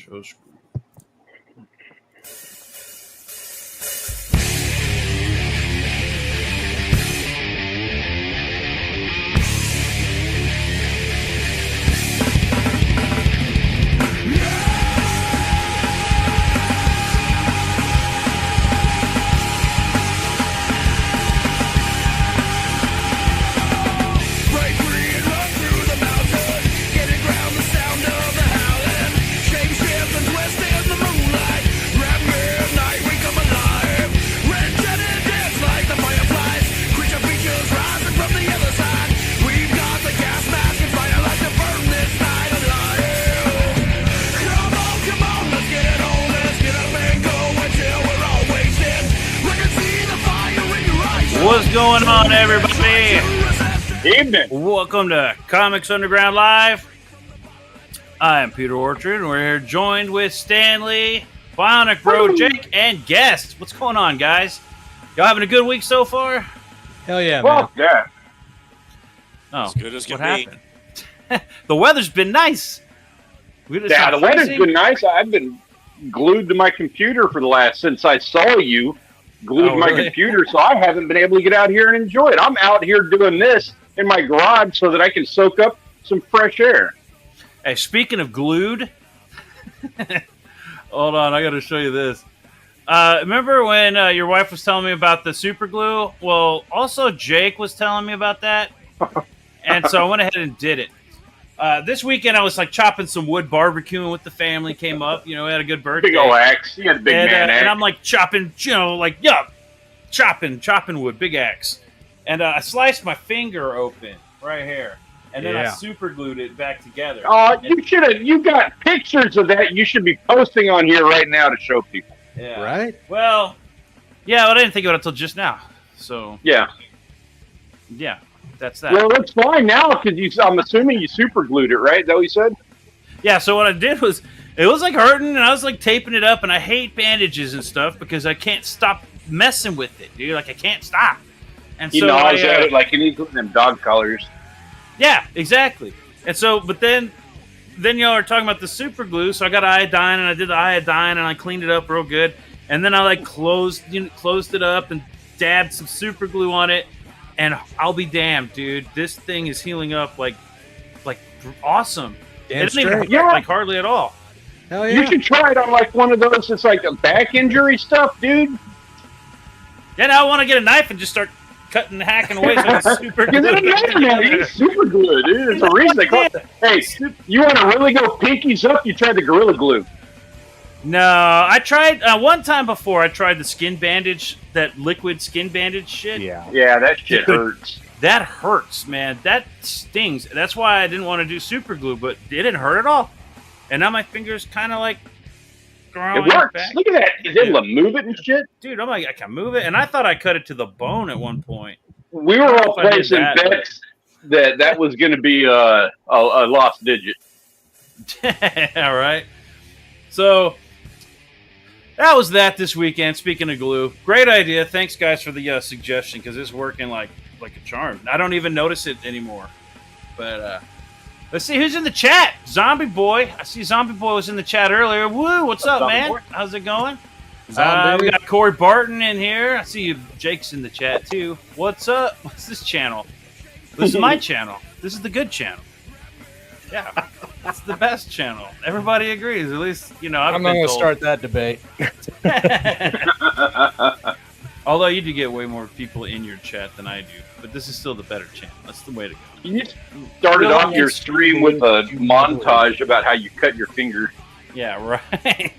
Show screen. What's going on, everybody? Evening. Welcome to Comics Underground Live. I am Peter Orchard, and we're here joined with Stanley, Bionic Bro, Jake, and guests. What's going on, guys? Y'all having a good week so far? Hell yeah, Well, man. yeah. Oh, As good as what can be. happened? The weather's been nice. Yeah, the weather's been nice. I've been glued to my computer since I saw you. Glued to my computer, so I haven't been able to get out here and enjoy it. I'm out here doing this in my garage so that I can soak up some fresh air. Hey, speaking of glued, hold on, I got to show you this. Remember when your wife was telling me about the super glue? Well, also Jake was telling me about that, and so I went ahead and did it. This weekend I was like chopping some wood, barbecuing with the family. Came up, we had a good birthday. Big old axe. You had a big man axe. And I'm like chopping, chopping wood, big axe. And I sliced my finger open right here, and then I super glued it back together. Oh, you got pictures of that. You should be posting on here right now to show people. Yeah. Right? Well, I didn't think of it until just now. So yeah, that's that. Well, it's fine now because I'm assuming you super glued it, right? Is that what you said? Yeah. So what I did was, it was like hurting, and I was like taping it up, and I hate bandages and stuff because I can't stop messing with it, dude. Like I can't stop. And he so gnaws at it like he needs them dog collars. Yeah, exactly. And so, but then y'all are talking about the super glue. So I got iodine, and I did the iodine, and I cleaned it up real good. And then I like closed it up and dabbed some super glue on it. And I'll be damned, dude. This thing is healing up like awesome. Damn it doesn't even hurt, Yeah. like hardly at all. Hell yeah. You should try it on like one of those. It's like a back injury stuff, dude. Yeah, now I want to get a knife and just start cutting, hacking away some super glue. He's super good, dude. There's a reason they call it. Hey, you want to really go pinkies up? You try the Gorilla Glue. No, I tried one time before. I tried the skin bandage, that liquid skin bandage shit. Yeah, that shit hurts. That hurts, man. That stings. That's why I didn't want to do super glue, but it didn't hurt at all. And now my finger's kind of like growing It works. back. Look at that. He's able to move it and shit. Dude, I'm like, I can move it. And I thought I cut it to the bone at one point. We were all placing bets that was going to be a lost digit. All right. So that was that this weekend. Speaking of glue, great idea. Thanks, guys, for the suggestion because it's working like a charm. I don't even notice it anymore. But let's see who's in the chat. Zombie Boy. I see Zombie Boy was in the chat earlier. Woo! What's up, man? Boy? How's it going? We Zombie. got Corey Barton in here. I see you. Jake's in the chat too. What's up? What's this channel? This is my channel. This is the good channel. Yeah, it's the best channel. Everybody agrees. At least I'm not going to start that debate. Although you do get way more people in your chat than I do, but this is still the better channel. That's the way to go. You started off your stream with a montage about how you cut your finger. Yeah, right.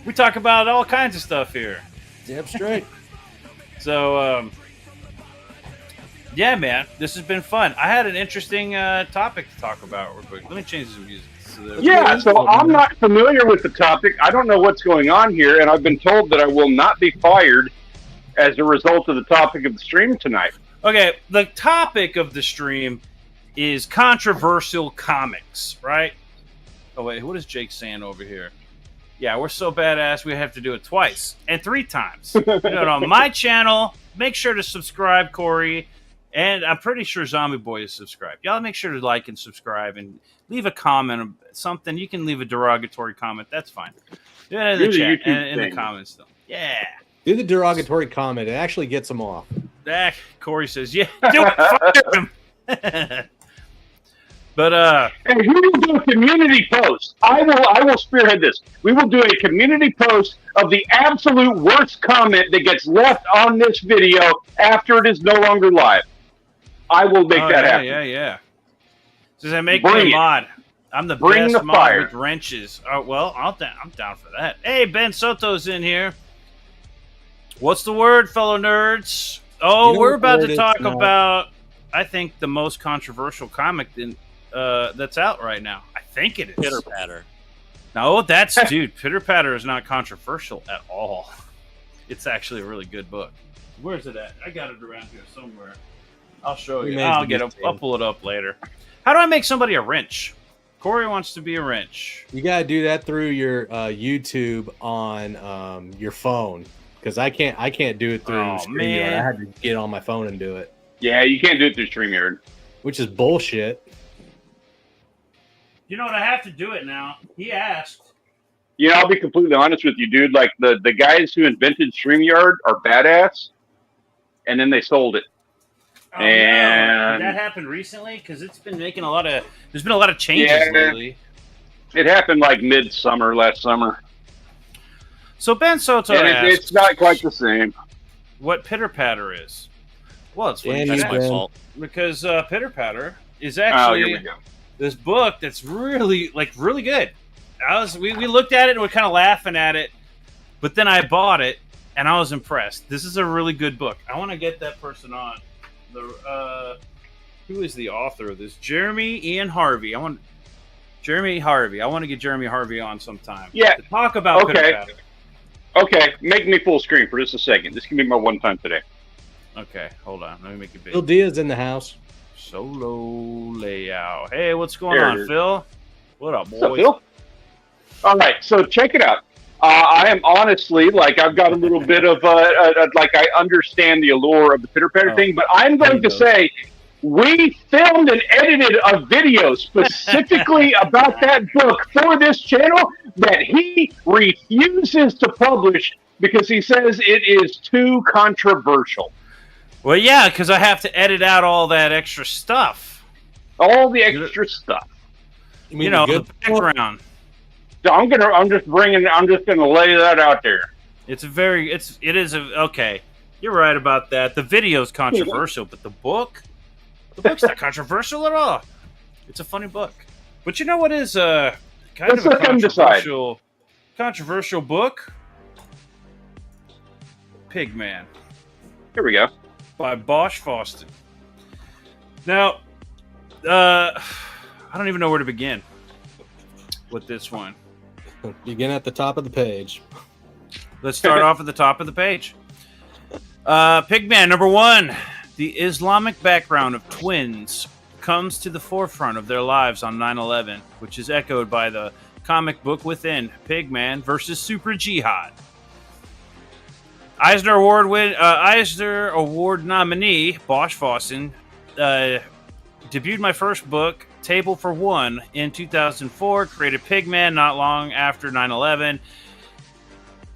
We talk about all kinds of stuff here. Damn straight. So, yeah, man, this has been fun. I had an interesting topic to talk about real quick. Let me change the music. So I'm not familiar with the topic. I don't know what's going on here, and I've been told that I will not be fired as a result of the topic of the stream tonight. Okay, the topic of the stream is controversial comics, right? Oh, wait, what is Jake saying over here? Yeah, we're so badass we have to do it twice and 3 times. You know, on my channel, make sure to subscribe, Corey, And I'm pretty sure Zombie Boy is subscribed. Y'all make sure to like and subscribe and leave a comment, something. You can leave a derogatory comment. That's fine. Do it in the chat and in the comments, though. Yeah. Do the derogatory comment. It actually gets them off. Corey says, yeah, do it. Fuck him. But and we will do a community post. I will spearhead this. We will do a community post of the absolute worst comment that gets left on this video after it is no longer live. I will make that happen. Yeah. Says I make me a mod. I'm the best mod with wrenches. Oh well, I'm down for that. Hey, Ben Soto's in here. What's the word, fellow nerds? Oh, we're about to talk about, I think, the most controversial comic that's out right now. I think it is. Pitter Patter. No, dude, Pitter Patter is not controversial at all. It's actually a really good book. Where's it at? I got it around here somewhere. I'll show you. I'll pull it up later. How do I make somebody a wrench? Corey wants to be a wrench. You got to do that through your YouTube on your phone. Because I can't do it through StreamYard. I had to get on my phone and do it. Yeah, you can't do it through StreamYard. Which is bullshit. You know what? I have to do it now. He asked. You know, I'll be completely honest with you, dude. Like, the guys who invented StreamYard are badass, and then they sold it. Oh, and did that happen recently? Because it's been making there's been a lot of changes lately. It happened like midsummer last summer. So Ben Soto asks, it's not quite the same. What Pitter Patter is? Well, it's that's my fault. Because Pitter Patter is actually this book that's really good. We looked at it and we're kind of laughing at it, but then I bought it and I was impressed. This is a really good book. I want to get that person on. Who is the author of this? Jeremy Ian Harvey. I want to get Jeremy Harvey on sometime. Yeah. To talk about Pitter Patter. Okay, make me full screen for just a second. This can be my one time today. Okay, hold on. Let me make it big. Phil Diaz in the house. Solo layout. Hey, what's going on, Phil? What up, boys? What's up, Phil? All right, so check it out. I am honestly, I've got a little bit of, I understand the allure of the Pitter Patter thing, but I'm going to say we filmed and edited a video specifically about that book for this channel that he refuses to publish because he says it is too controversial. Well, yeah, because I have to edit out all that extra stuff. All the extra stuff. You know, the background. So I'm just gonna lay that out there. Okay. You're right about that. The video's controversial, but the book's not controversial at all. It's a funny book. But you know what is kind of a controversial book? Pigman. Here we go. By Bosch Fawston. Now, I don't even know where to begin with this one. Begin at the top of the page. Let's start off at the top of the page. Pigman, number 1. The Islamic background of twins comes to the forefront of their lives on 9/11, which is echoed by the comic book within, Pigman versus Super Jihad. Eisner Award nominee Bosch Fawston debuted my first book, Table for One, in 2004. Created Pigman not long after 9/11.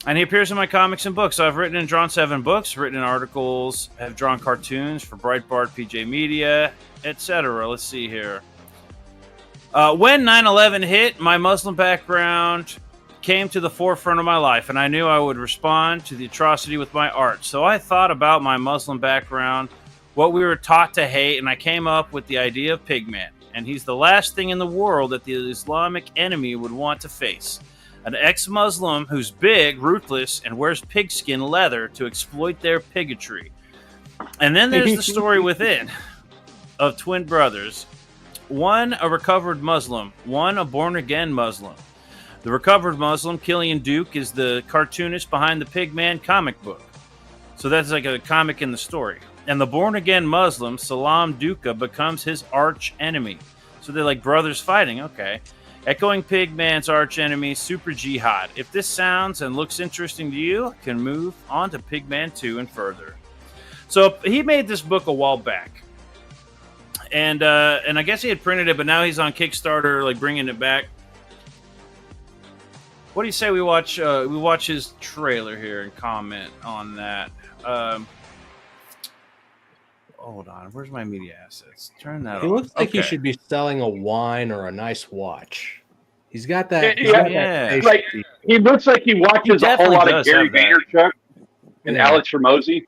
And he appears in my comics and books. So I've written and drawn 7 books, written in articles, have drawn cartoons for Breitbart, PJ Media, etc. Let's see here. When 9/11 hit, my Muslim background came to the forefront of my life, and I knew I would respond to the atrocity with my art. So I thought about my Muslim background, what we were taught to hate, and I came up with the idea of Pigman. And he's the last thing in the world that the Islamic enemy would want to face. An ex-Muslim who's big, ruthless, and wears pigskin leather to exploit their bigotry. And then there's the story within of twin brothers. One a recovered Muslim, one a born-again Muslim. The recovered Muslim, Killian Duke, is the cartoonist behind the Pigman comic book. So that's like a comic in the story. And the born-again Muslim, Salam Duka, becomes his arch enemy. So they're like brothers fighting, okay. Echoing Pigman's arch enemy, Super Jihad. If this sounds and looks interesting to you, can move on to Pigman 2 and further. So he made this book a while back, and I guess he had printed it, but now he's on Kickstarter, like bringing it back. What do you say we watch his trailer here and comment on that? Hold on, where's my media assets? Turn that on. He looks like he should be selling a wine or a nice watch. He's got that. That like he looks like he watches a whole lot of Gary Vaynerchuk and Alex Hormozy.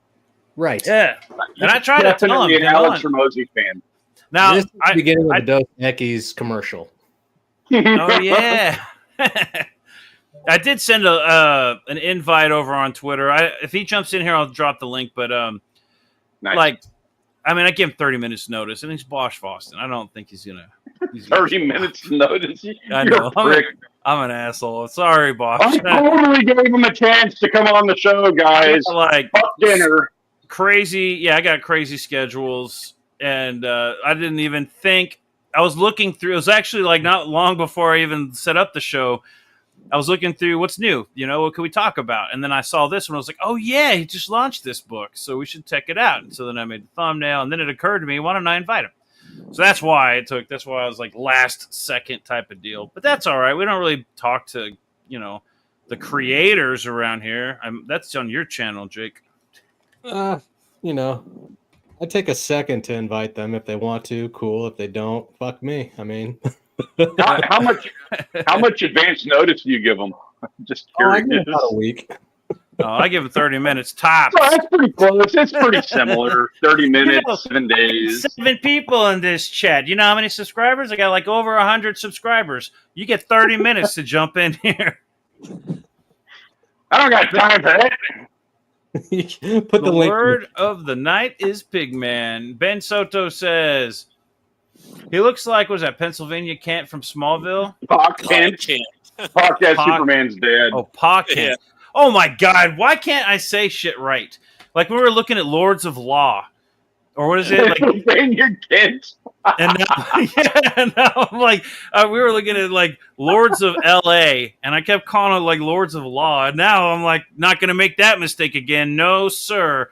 Right. Yeah. And I tried to tell him. An Alex Hormozy fan. Now, this is the beginning of the Dos Equis commercial. Oh yeah. I did send an invite over on Twitter. If he jumps in here, I'll drop the link. But nice. I give him 30 minutes notice, and he's Bosch Boston. I don't think he's gonna. 30 minutes notice. I know. I'm an asshole. Sorry, Bosch. I totally gave him a chance to come on the show, guys. Like dinner. Crazy. Yeah, I got crazy schedules, and I didn't even think. I was looking through. It was actually like not long before I even set up the show. I was looking through what's new, what can we talk about? And then I saw this one. I was like, oh, yeah, he just launched this book, so we should check it out. And so then I made the thumbnail, and then it occurred to me, why don't I invite him? So that's why I was like last second type of deal. But that's all right. We don't really talk to, the creators around here. That's on your channel, Jake. I take a second to invite them if they want to. Cool. If they don't, fuck me. I mean... how much advance notice do you give them? Just curious. I give them about a week. I give them 30 minutes tops. So that's pretty close. It's pretty similar. 30 minutes, 7 days. 7 people in this chat. You know how many subscribers? I got like over 100 subscribers. You get 30 minutes to jump in here. I don't got time for that. Put the link. Word of the night is Pigman. Ben Soto says... He looks like, was that Pennsylvania Kent from Smallville? Pa Kent. Superman's dad. Oh, Pa Kent. Yeah. Oh, my God. Why can't I say shit right? Like, we were looking at Lords of Law. Or what is it? Like Pennsylvania Kent. And now I'm like, we were looking at, like, Lords of L.A., and I kept calling it, like, Lords of Law. And now I'm, like, not going to make that mistake again. No, sir.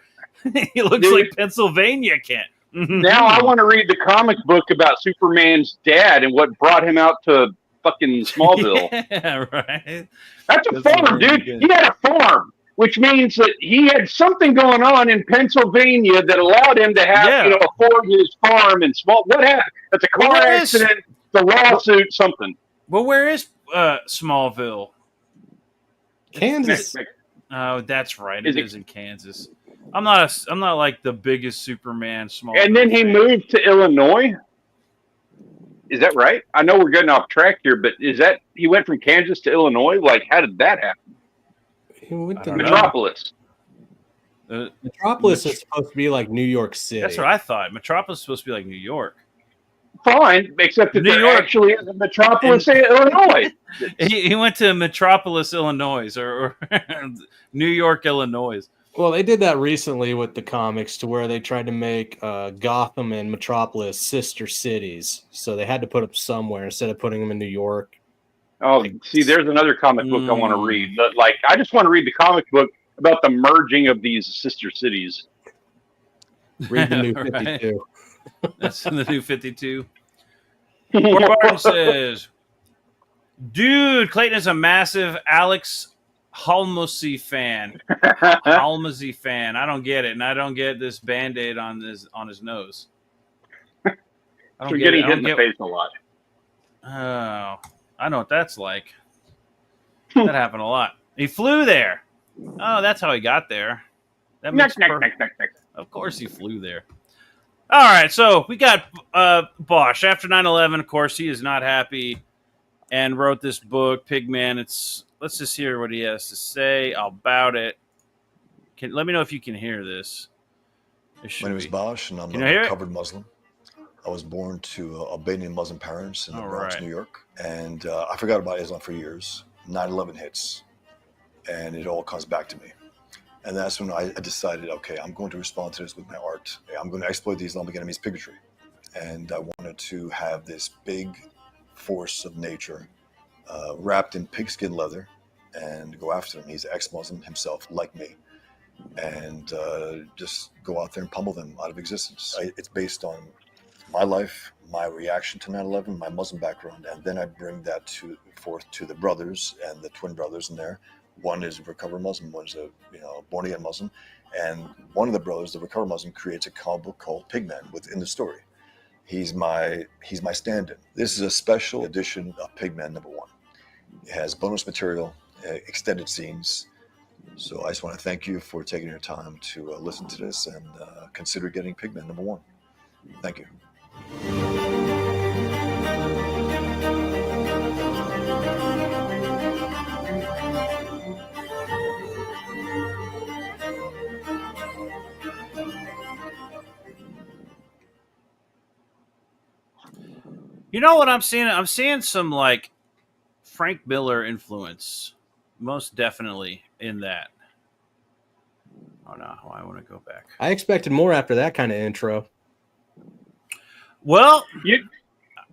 He looks like Pennsylvania Kent. Now I want to read the comic book about Superman's dad and what brought him out to fucking Smallville. Yeah, right. That's a farm, dude. He had a farm, which means that he had something going on in Pennsylvania that allowed him to have, afford his farm and small. What happened? That's a car accident, the lawsuit, something. Well, where is Smallville? Kansas. Oh, that's right. It is in Kansas. I'm not like the biggest Superman small. And then he moved to Illinois. Is that right? I know we're getting off track here, but he went from Kansas to Illinois? Like, how did that happen? He went to Metropolis. Metropolis is supposed to be like New York City. That's what I thought. Metropolis is supposed to be like New York. Fine, except that there actually is a Metropolis in Illinois. He went to Metropolis, Illinois, or New York, Illinois. Well, they did that recently with the comics to where they tried to make Gotham and Metropolis sister cities. So they had to put them somewhere instead of putting them in New York. Oh, see, there's another comic book I want to read. But, I just want to read the comic book about the merging of these sister cities. Read the New 52. That's in the New 52. Barton says, dude, Clayton is a massive Alex Hormozy fan. Hormozy fan. I don't get it, and I don't get this Band-Aid on his nose. We're getting hit in the face a lot. Oh, I know what that's like. That happened a lot. He flew there. Oh, that's how he got there. That makes perfect. Of course he flew there. All right, so we got Bosch. After 9/11, of course, he is not happy and wrote this book, Pigman. Let's just hear what he has to say about it. Let me know if you can hear this. My name is Bosch, and I'm a recovered Muslim. I was born to Albanian Muslim parents in the Bronx, New York. And I forgot about Islam for years. 9/11 hits, and it all comes back to me. And that's when I decided, okay, I'm going to respond to this with my art. I'm going to exploit the Islamic enemy's bigotry. And I wanted to have this big force of nature wrapped in pigskin leather and go after him. He's ex-Muslim himself, like me. and just go out there and pummel them out of existence. It's based on my life, my reaction to 9/11, my Muslim background, and then I bring that forth to the brothers and the twin brothers in there. One is a recovered Muslim, one's a born again Muslim, and one of the brothers, the recovered Muslim, creates a comic book called PIGMAN within the story. He's my stand-in. This is a special edition of PIGMAN #1. It has bonus material, extended scenes. So I just want to thank you for taking your time to listen to this and consider getting PIGMAN #1. Thank you. You know what I'm seeing? I'm seeing some like Frank Miller influence, most definitely in that. Oh no, I want to go back. I expected more after that kind of intro. Well,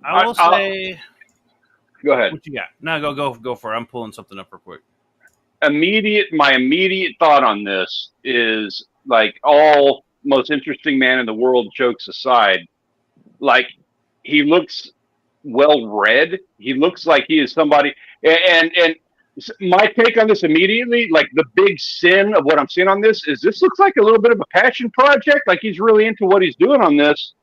I will say. Go ahead. What you got? No, go for it. I'm pulling something up real quick. My immediate thought on this is, like, all most interesting man in the world jokes aside, like, he looks well read. He looks like he is somebody, and my take on this immediately, like, the big sin of what I'm seeing on this is this looks like a little bit of a passion project. Like, he's really into what he's doing on this.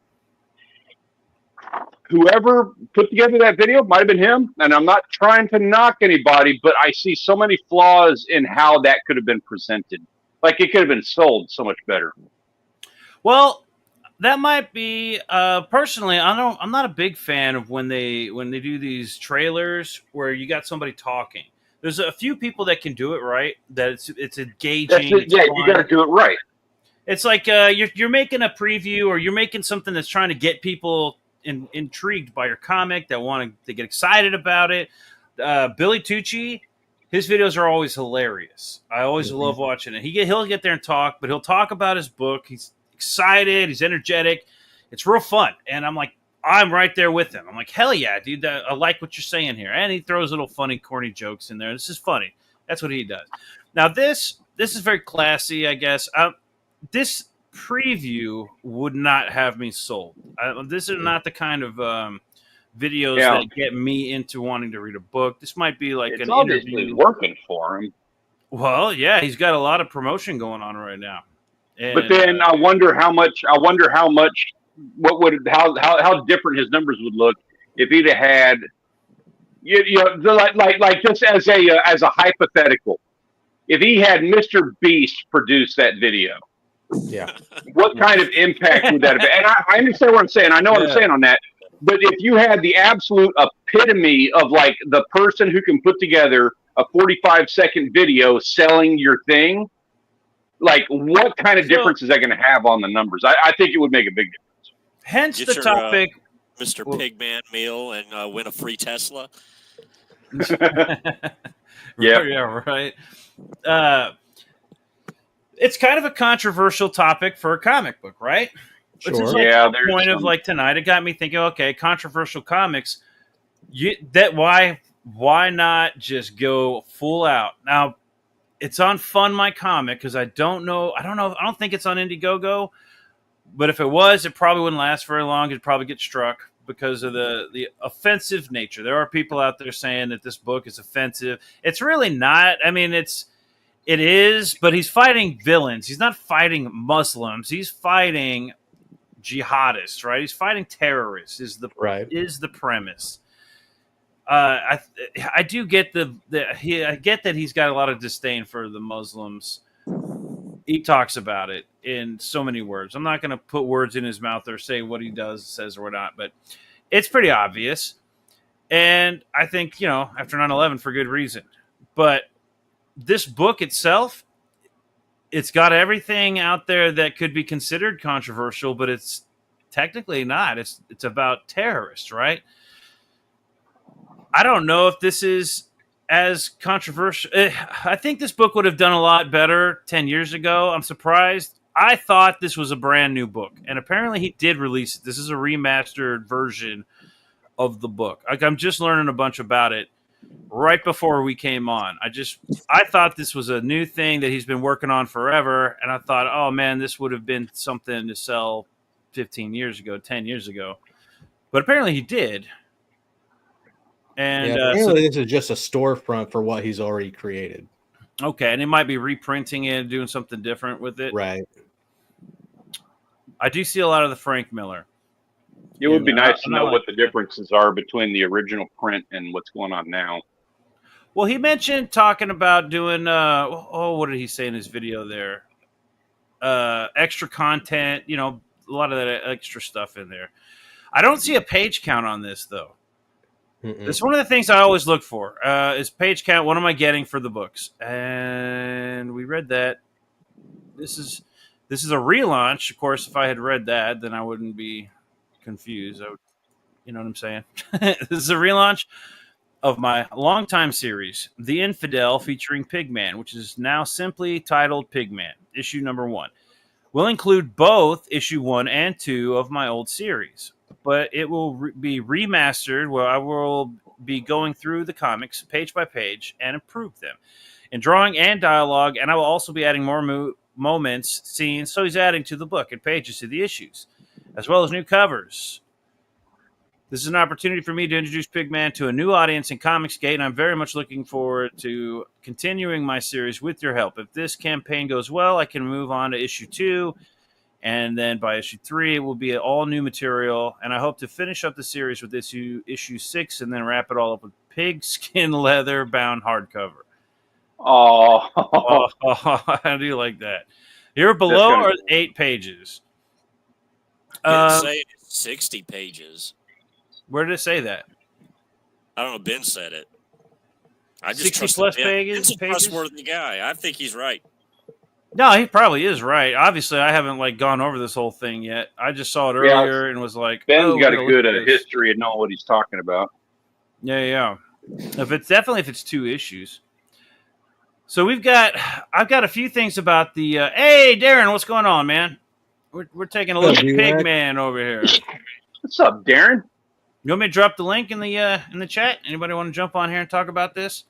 Whoever put together that video might have been him, and I'm not trying to knock anybody, but I see so many flaws in how that could have been presented. Like, it could have been sold so much better. Well, that might be personally. I'm not a big fan of when they do these trailers where you got somebody talking. There's a few people that can do it right. That it's engaging. You got to do it right. It's like you're making a preview, or you're making something that's trying to get people intrigued by your comic, that want to get excited about it. Billy Tucci, his videos are always hilarious. I always love watching it. He'll get there and talk, but he'll talk about his book. He's excited. He's energetic. It's real fun. And I'm right there with him. I'm like, hell yeah, dude. I like what you're saying here. And he throws little funny, corny jokes in there. This is funny. That's what he does. Now, this is very classy, I guess. This preview would not have me sold. This is not the kind of videos that get me into wanting to read a book. This might be like it's an obviously interview. Working for him. Well, yeah, he's got a lot of promotion going on right now. And, but then I wonder how different his numbers would look if he'd have had, like just as a hypothetical, if he had Mr. Beast produce that video. Yeah. What kind of impact would that have been? And I understand what I'm saying. I know what I'm saying on that. But if you had the absolute epitome of, like, the person who can put together a 45-second video selling your thing, like, what kind of difference is that going to have on the numbers? I think it would make a big difference. Hence the topic. Mr. Pigman meal and win a free Tesla. Yeah, right. It's kind of a controversial topic for a comic book, right? Sure. Which is like the point of, like, tonight. It got me thinking, okay, controversial comics. Why not just go full out? Now, it's on Fund My Comic, because I don't think it's on Indiegogo. But if it was, it probably wouldn't last very long. It'd probably get struck because of the offensive nature. There are people out there saying that this book is offensive. It's really not. I mean, it is, but he's fighting villains. He's not fighting Muslims. He's fighting jihadists, right? He's fighting terrorists. Is the premise. I do get I get that he's got a lot of disdain for the Muslims. He talks about it in so many words. I'm not going to put words in his mouth or say what he says or whatnot, but it's pretty obvious. And I think, after 9/11, for good reason. But this book itself, it's got everything out there that could be considered controversial, but it's technically not. It's about terrorists, right? I don't know if this is as controversial. I think this book would have done a lot better 10 years ago. I'm surprised. I thought this was a brand new book, and apparently he did release it. This is a remastered version of the book. Like, I'm just learning a bunch about it. right before we came on. I thought this was a new thing that he's been working on forever, and I thought, oh man, this would have been something to sell 15 years ago, 10 years ago. But apparently he did. And apparently this is just a storefront for what he's already created. Okay, and he might be reprinting it, doing something different with it. Right. I do see a lot of the Frank Miller. It would be nice to know what the differences are between the original print and what's going on now. Well, he mentioned talking about doing, what did he say in his video there? Extra content, a lot of that extra stuff in there. I don't see a page count on this, though. It's one of the things I always look for is page count. What am I getting for the books? And we read that. This is a relaunch. Of course, if I had read that, then I wouldn't be confused. You know what I'm saying? This is a relaunch of my longtime series, The Infidel, featuring Pigman, which is now simply titled Pigman, issue number 1. Will include both issue 1 and 2 of my old series, but it will be remastered where I will be going through the comics page by page and improve them in drawing and dialogue, and I will also be adding more moments, scenes, so he's adding to the book and pages to the issues, as well as new covers. This is an opportunity for me to introduce Pigman to a new audience in Comicsgate, and I'm very much looking forward to continuing my series with your help. If this campaign goes well, I can move on to issue 2, and then by issue 3, it will be all new material, and I hope to finish up the series with issue 6 and then wrap it all up with pigskin leather-bound hardcover. Oh, how do you like that? Here below are 8 pages. Didn't say 60 pages. Where did it say that? I don't know. Ben said it. I just 60 plus pages. He's a trustworthy guy. I think he's right. No, he probably is right. Obviously, I haven't gone over this whole thing yet. I just saw it earlier and was like, Ben's got a good history of knowing what he's talking about. Yeah. If it's 2 issues. So I've got a few things about the. Hey, Darren, what's going on, man? We're taking a look at Pigman over here. What's up, Darren? You want me to drop the link in the chat? Anybody want to jump on here and talk about this?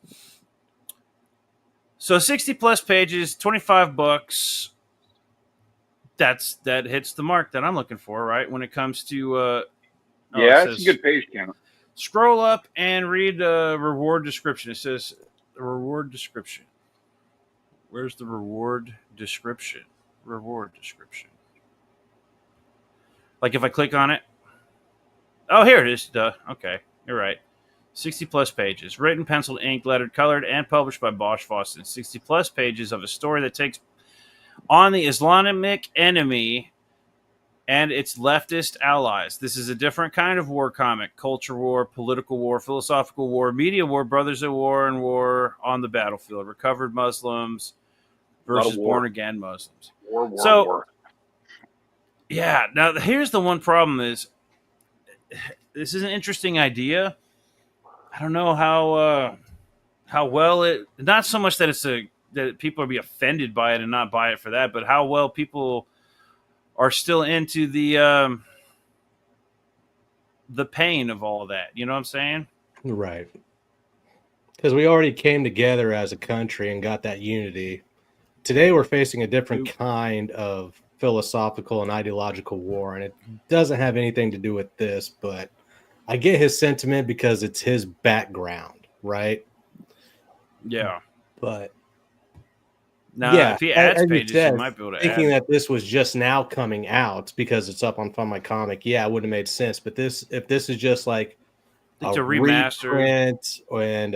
So 60 plus pages, 25 books. That hits the mark that I'm looking for, right? When it comes to it's a good page count. Scroll up and read the reward description. It says the reward description. Where's the reward description? Reward description. If I click on it. Oh, here it is. Duh. Okay, you're right. 60 plus pages. Written, penciled, inked, lettered, colored, and published by Bosch Fawston. 60 plus pages of a story that takes on the Islamic enemy and its leftist allies. This is a different kind of war comic. Culture war, political war, philosophical war, media war, brothers at war, and war on the battlefield. Recovered Muslims versus born-again Muslims. War. Yeah, now here's the one problem is this is an interesting idea. I don't know how well it. Not so much that that people will be offended by it and not buy it for that, but how well people are still into the pain of all of that. You know what I'm saying? Right. Because we already came together as a country and got that unity. Today we're facing a different kind of philosophical and ideological war, and it doesn't have anything to do with this, but I get his sentiment because it's his background, right? Yeah. But now, if he adds pages, he might be able to thinking that this was just now coming out because it's up on Fun My Comic, it wouldn't have made sense. But if this is just like it's a remaster reprint and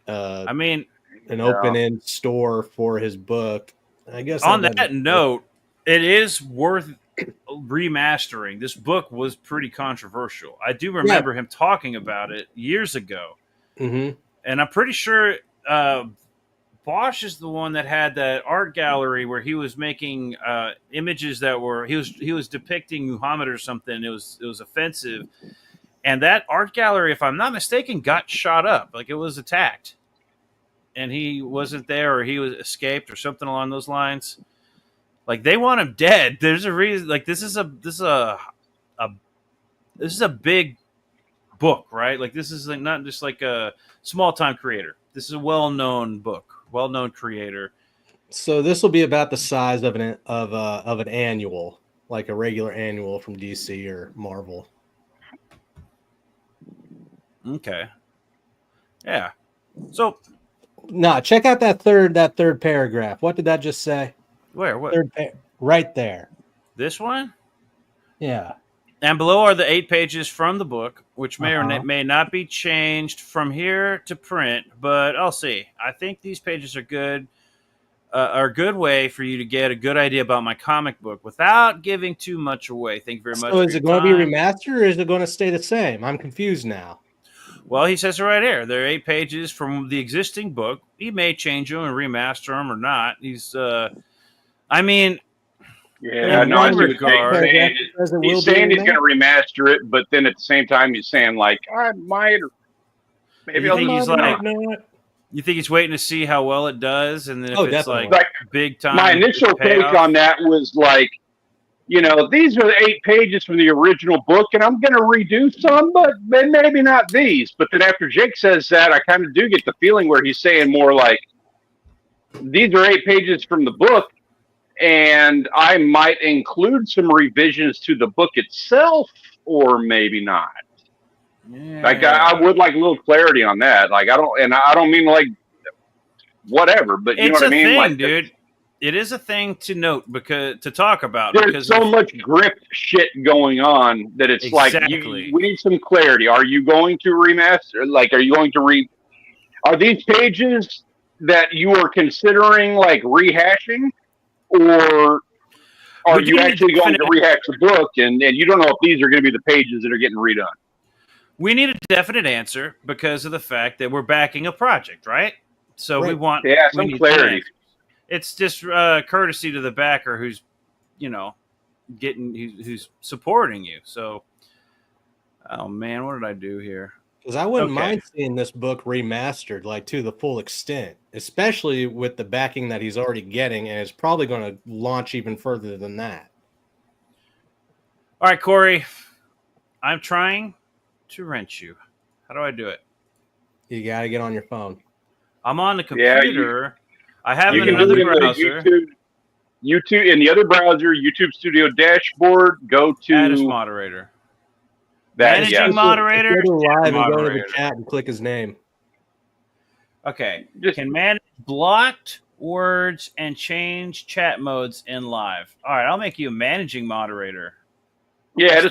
an open-end store for his book, I guess. On that note, it is worth remastering. This book was pretty controversial. I do remember him talking about it years ago, and I'm pretty sure Bosch is the one that had that art gallery where he was making images that were he was depicting Muhammad or something. It was offensive, and that art gallery, if I'm not mistaken, got shot up. It was attacked, and he wasn't there, or he was escaped, or something along those lines. They want him dead. There's a reason. This is a big book, right? Like this is like not just like a small time creator. This is a well-known book, well-known creator. So this will be about the size of an annual, like a regular annual from DC or Marvel. Okay. Yeah. So check out that third paragraph. What did that just say? Where? What? Right there. This one? Yeah. And below are the 8 pages from the book, which may or may not be changed from here to print, but I'll see. I think these pages are good. Are a good way for you to get a good idea about my comic book without giving too much away. Thank you very much. So is it going to be remastered or is it going to stay the same? I'm confused now. Well, he says it right here. There are 8 pages from the existing book. He may change them and remaster them or not. He's, I mean, yeah, no, I see what he's saying he's going to remaster it, but then at the same time he's saying like I might, or maybe I'll. He's like, you think he's waiting to see how well it does, and then if it's like big time. My initial take on that was like, you know, these are the 8 pages from the original book, and I'm going to redo some, but maybe not these. But then after Jake says that, I kind of do get the feeling where he's saying more like, these are 8 pages from the book, and I might include some revisions to the book itself, or maybe not. Yeah. Like I would like a little clarity on that. Like I don't mean like whatever, but you know what I mean, like, dude. It is a thing to note to talk about. There's so much grip shit going on that it's like we need some clarity. Are you going to remaster? Like, are you going to are these pages that you are considering like rehashing, or are you actually going to rehash the book and you don't know if these are going to be the pages that are getting redone? We need a definite answer because of the fact that we're backing a project, right? So we want some clarity. It's just courtesy to the backer who's, you know, who's supporting you. So, oh man, what did I do here? Because I wouldn't mind seeing this book remastered, like to the full extent, especially with the backing that he's already getting, and it's probably going to launch even further than that. All right, Corey, I'm trying to wrench you. How do I do it? You got to get on your phone. I'm on the computer. I have another browser. YouTube in the other browser, YouTube Studio dashboard. Go to add as moderator. Managing moderator. Go to live and go to the chat and click his name. Okay. Can manage blocked words and change chat modes in live. All right, I'll make you a managing moderator. Yeah,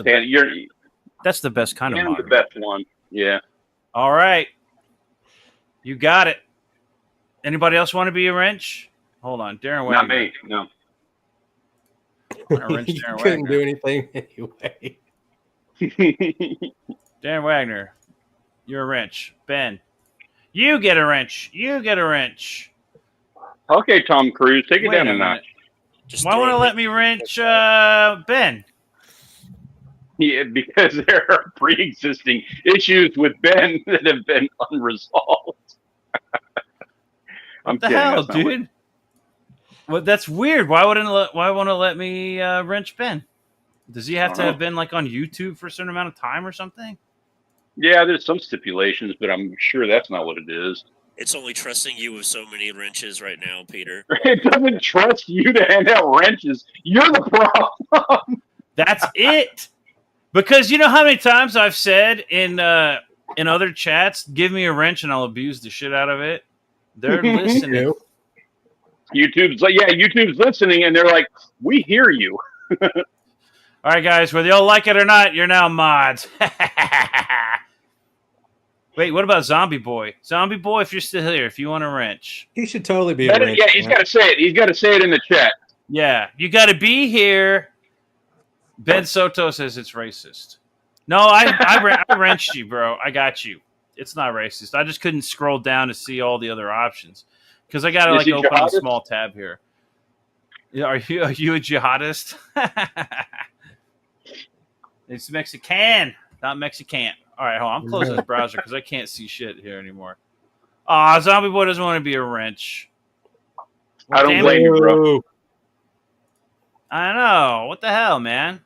that's the best kind of moderator. The best one. Yeah. All right. You got it. Anybody else want to be a wrench? Hold on, Darren Wagner. Not me. No. You couldn't do anything anyway. Darren Wagner, you're a wrench. Ben, you get a wrench. You get a wrench. Okay, Tom Cruise, take it down a notch. Why won't you let me wrench Ben? Yeah, because there are pre-existing issues with Ben that have been unresolved. What the hell, dude? Well, that's weird. Why won't it let me wrench Ben? Does he have to have been like on YouTube for a certain amount of time or something? Yeah, there's some stipulations, but I'm sure that's not what it is. It's only trusting you with so many wrenches right now, Peter. It doesn't trust you to hand out wrenches. You're the problem. That's it. Because you know how many times I've said in other chats, give me a wrench and I'll abuse the shit out of it. They're listening. YouTube's listening, and they're like, we hear you. All right, guys, whether y'all like it or not, you're now mods. Wait, what about Zombie Boy? Zombie Boy, if you're still here, if you want a wrench. He should totally be a wrench. Yeah, he's got to say it. He's got to say it in the chat. Yeah, you got to be here. Ben Soto says it's racist. No, I wrenched you, bro. I got you. It's not racist. I just couldn't scroll down to see all the other options because I got to open a small tab here. Are you a jihadist? It's Mexican, not Mexican. All right, hold on. I'm closing this browser because I can't see shit here anymore. Zombie Boy doesn't want to be a wrench. I don't blame you, bro. I know. What the hell, man?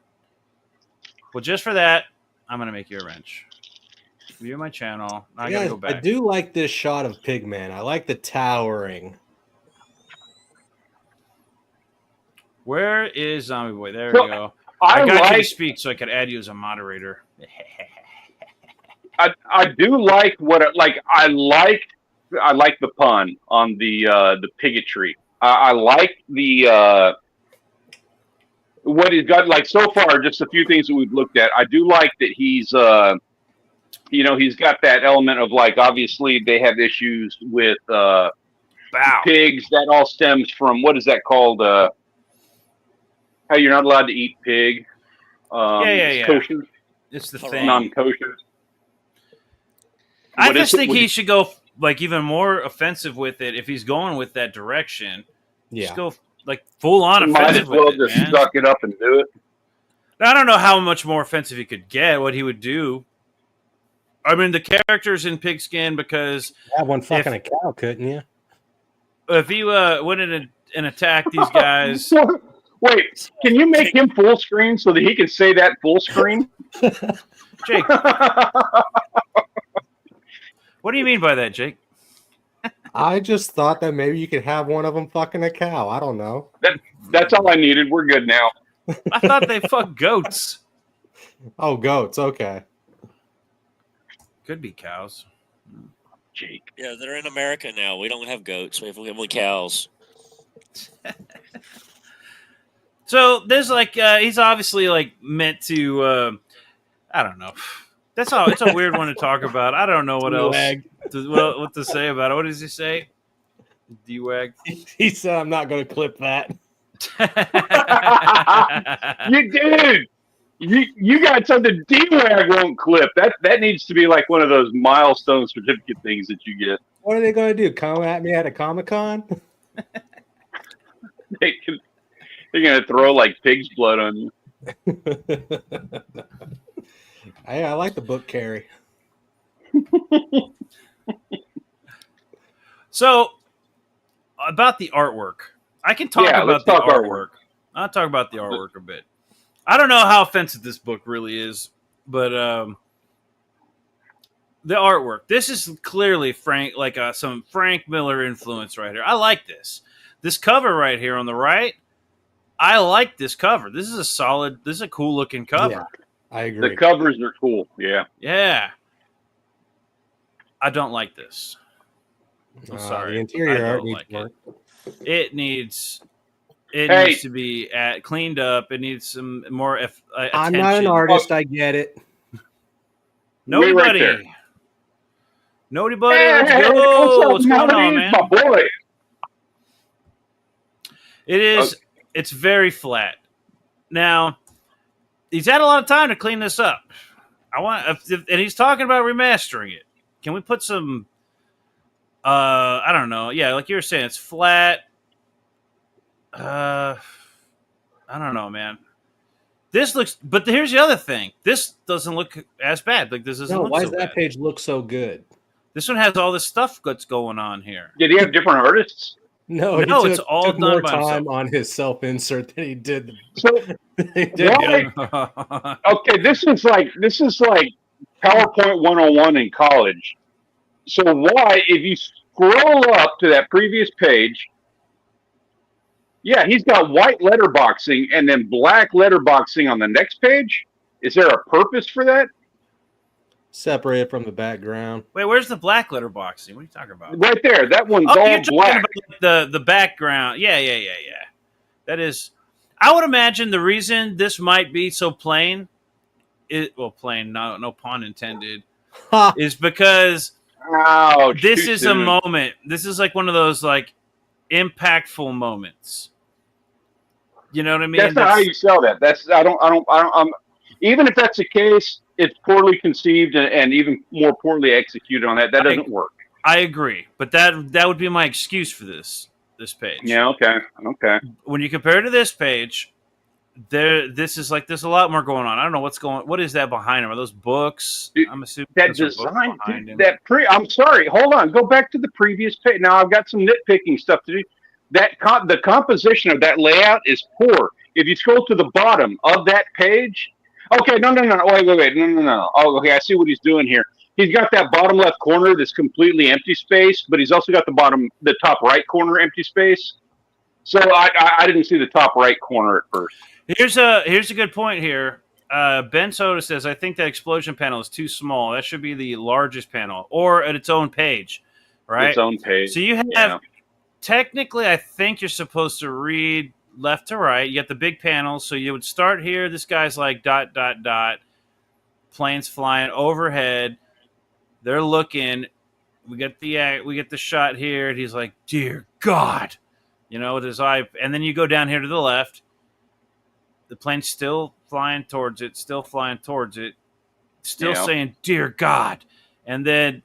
Well, just for that, I'm going to make you a wrench. View my channel. Now I gotta go back. I do like this shot of Pigman. I like the towering. Where is Zombie Boy? There we go. I got you to speak so I could add you as a moderator. I do like I like the pun on the pigotry. I like the what he's got, like, so far, just a few things that we've looked at. I do like that he's he's got that element of, like, obviously they have issues with pigs. That all stems from, what is that called? How you're not allowed to eat pig. Yeah. Kosher. It's the thing. Non-kosher. I just think he should go like even more offensive with it if he's going with that direction. Yeah. Just go like full on offensive. Might as well just suck it up and do it. I don't know how much more offensive he could get. What he would do. I mean, the character's in pigskin because have one fucking a cow, couldn't you? If he went in and attacked these guys. Wait, can you make him full screen so that he can say that full screen? Jake. What do you mean by that, Jake? I just thought that maybe you could have one of them fucking a cow. I don't know. That's all I needed. We're good now. I thought they fuck goats. Oh, goats. Okay. Could be cows. Jake. Yeah, they're in America now. We don't have goats. We have only cows. So there's like he's obviously like meant to I don't know. That's all. It's a weird one to talk about. I don't know what else what to say about it. What does he say? D-Wag. He said, "I'm not going to clip that." You did. You got something D-Wag won't clip. That needs to be like one of those milestone certificate things that you get. What are they going to do? Come at me at a Comic-Con? They're going to throw like pig's blood on you. Hey, I like the book carry. So, about the artwork. I can talk about the artwork. I'll talk about the artwork a bit. I don't know how offensive this book really is, but the artwork. This is clearly some Frank Miller influence right here. I like this. This cover right here on the right, I like this cover. This is a cool looking cover. Yeah, I agree. The covers are cool. Yeah. Yeah. I don't like this. I'm sorry. The interior art needs like work. It needs to be cleaned up. It needs some more attention. I'm not an artist. I get it. Nobody. Right Nobody. Let's go. What's going on, man? My boy. It is. Okay. It's very flat. Now, he's had a lot of time to clean this up. And he's talking about remastering it. Can we put some? I don't know. Yeah, like you were saying, it's flat. I don't know, man. This looks, but here's the other thing. This doesn't look as bad. Like this doesn't. Why does that page look so good? This one has all this stuff that's going on here. Did he have different artists? No, it's all took done more by time himself. on his self-insert than he did. Okay, this is like PowerPoint 101 in college. So why, if you scroll up to that previous page, yeah, he's got white letterboxing and then black letterboxing on the next page. Is there a purpose for that? Separated from the background. Wait, where's the black letterboxing? What are you talking about? Right there. That one's all you're black. About the background. Yeah. That is. I would imagine the reason this might be so plain, plain. No pun intended, is because this is a moment. This is like one of those like impactful moments. You know what I mean? That's not how you sell that. Even if that's the case, it's poorly conceived and even more poorly executed on that. That doesn't work. I agree, but that would be my excuse for this page. Yeah. Okay. When you compare to this page, this is like there's a lot more going on. I don't know what is that behind him? Are those books? Dude, I'm assuming that design. I'm sorry. Hold on. Go back to the previous page. Now I've got some nitpicking stuff to do. The composition of that layout is poor. If you scroll to the bottom of that page. Okay, no. Wait. No. Oh, okay, I see what he's doing here. he's got that bottom left corner that's completely empty space, but he's also got the top right corner empty space. So I didn't see the top right corner at first. Here's a good point here. Ben Soda says, I think that explosion panel is too small. That should be the largest panel or at its own page, right? Its own page. So you have, technically, I think you're supposed to read left to right. You got the big panels. So you would start here. This guy's like ... Planes flying overhead. They're looking. We get the shot here. And he's like, dear God, with his eye. And then you go down here to the left. The plane's still flying towards it, still saying, dear God. And then,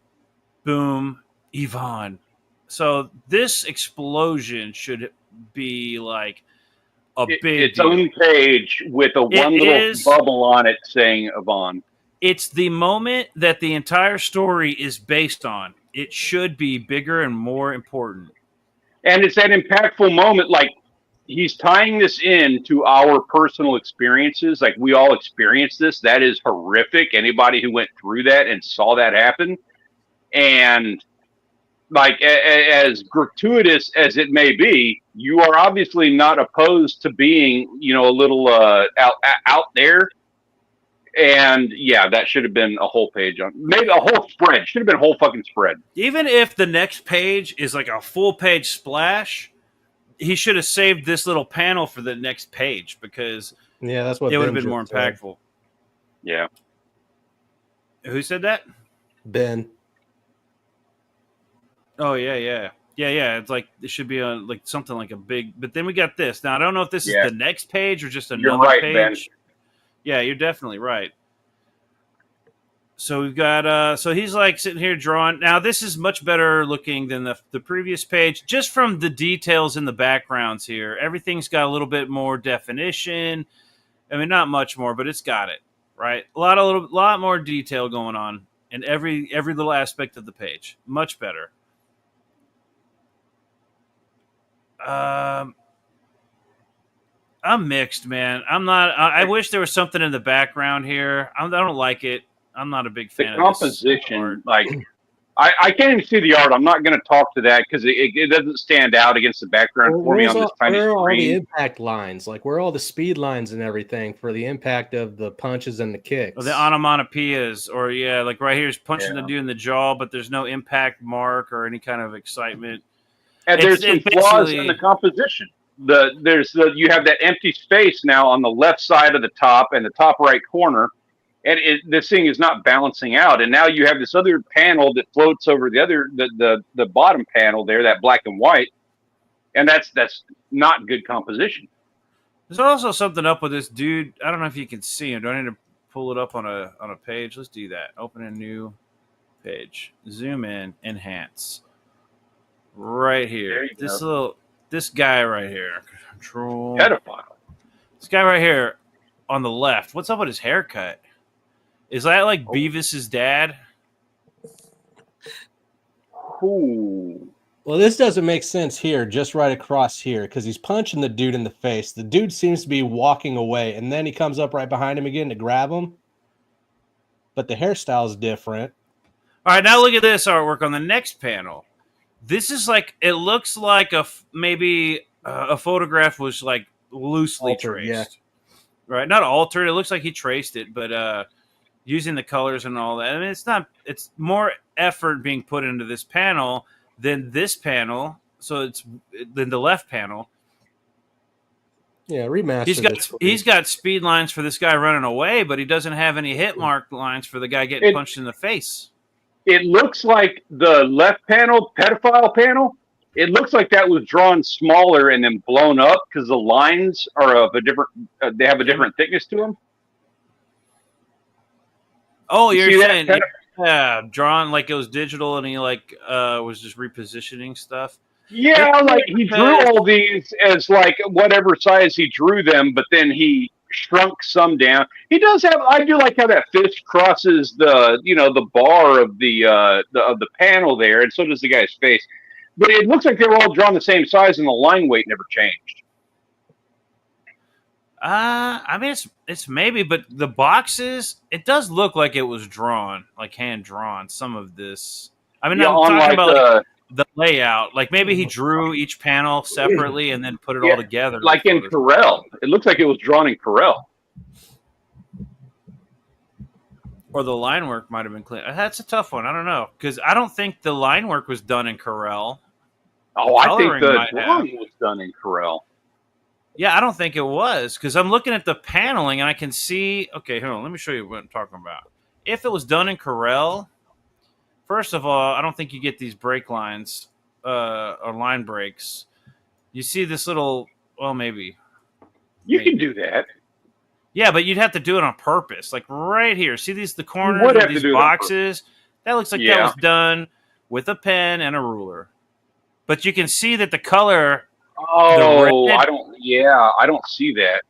boom, Yvonne. So this explosion should be like a big its own page with one little bubble on it saying Yvonne. It's the moment that the entire story is based on. It should be bigger and more important. And it's that impactful moment, like, he's tying this in to our personal experiences. Like, we all experienced this. That is horrific. Anybody who went through that and saw that happen. And, like, as gratuitous as it may be, you are obviously not opposed to being, a little out there. And, yeah, that should have been a whole page on. Maybe a whole spread. Should have been a whole fucking spread. Even if the next page is like a full-page splash, he should have saved this little panel for the next page because that's what it would have been more impactful. Yeah. Who said that? Ben. Oh, yeah. It's like it should be like something like a big. But then we got this. Now I don't know if this is the next page or just another page. Ben. Yeah, you're definitely right. So we've got, so he's like sitting here drawing. Now this is much better looking than the previous page, just from the details in the backgrounds here. Everything's got a little bit more definition. I mean, not much more, but it's got it, right? A lot more detail going on in every little aspect of the page. Much better. I'm mixed, man. I'm not. I wish there was something in the background here. I don't like it. I'm not a big fan of this composition. Like, I can't even see the art. I'm not going to talk to that because it doesn't stand out against the background for me on this tiny screen. Where are all the impact lines? Like, where are all the speed lines and everything for the impact of the punches and the kicks? Or the onomatopoeias, or like right here is punching the dude in the jaw, but there's no impact mark or any kind of excitement. And there's some flaws in the composition. You have that empty space now on the left side of the top and the top right corner. And this thing is not balancing out, and now you have this other panel that floats over the bottom panel there, that black and white, and that's not good composition. There's also something up with this dude. I don't know if you can see him. Do I need to pull it up on a page? Let's do that. Open a new page. Zoom in. Enhance. Right here. This guy right here. Control. Pedophile. This guy right here on the left. What's up with his haircut? Is that like Beavis's dad? Ooh. Well, this doesn't make sense here, just right across here, because he's punching the dude in the face. The dude seems to be walking away, and then he comes up right behind him again to grab him. But the hairstyle is different. All right, now look at this artwork on the next panel. This is like, it looks like maybe a photograph was like loosely altered, traced. Yeah. Right? Not altered. It looks like he traced it, but using the colors and all that. I mean, it's more effort being put into this panel than this panel. So it's than the left panel. Yeah, remaster. He's got speed lines for this guy running away, but he doesn't have any hit mark lines for the guy getting punched in the face. It looks like the left panel, pedophile panel, it looks like that was drawn smaller and then blown up because the lines are of a different, they have a different thickness to them. Oh, you're saying, drawn like it was digital and he was just repositioning stuff? Yeah, like he drew all these as like whatever size he drew them, but then he shrunk some down. He does have. I do like how that fist crosses the bar of the panel there, and so does the guy's face. But it looks like they were all drawn the same size, and the line weight never changed. I mean, it's maybe, but the boxes, it does look like it was drawn, like hand drawn. Some of this, I mean, I'm talking about like the layout. Like maybe he drew each panel separately and then put it all together. Like in Corel, it looks like it was drawn in Corel. Or the line work might have been clean. That's a tough one. I don't know because I don't think the line work was done in Corel. Oh, I think the drawing was done in Corel. Yeah, I don't think it was because I'm looking at the paneling and I can see. Okay, hold on. Let me show you what I'm talking about. If it was done in Corel, first of all, I don't think you get these break lines or line breaks. You see this little. Well, maybe you can do that. Yeah, but you'd have to do it on purpose. Like right here, see the corners of these boxes. That looks like that was done with a pen and a ruler. But you can see that the color. Oh, I don't see that.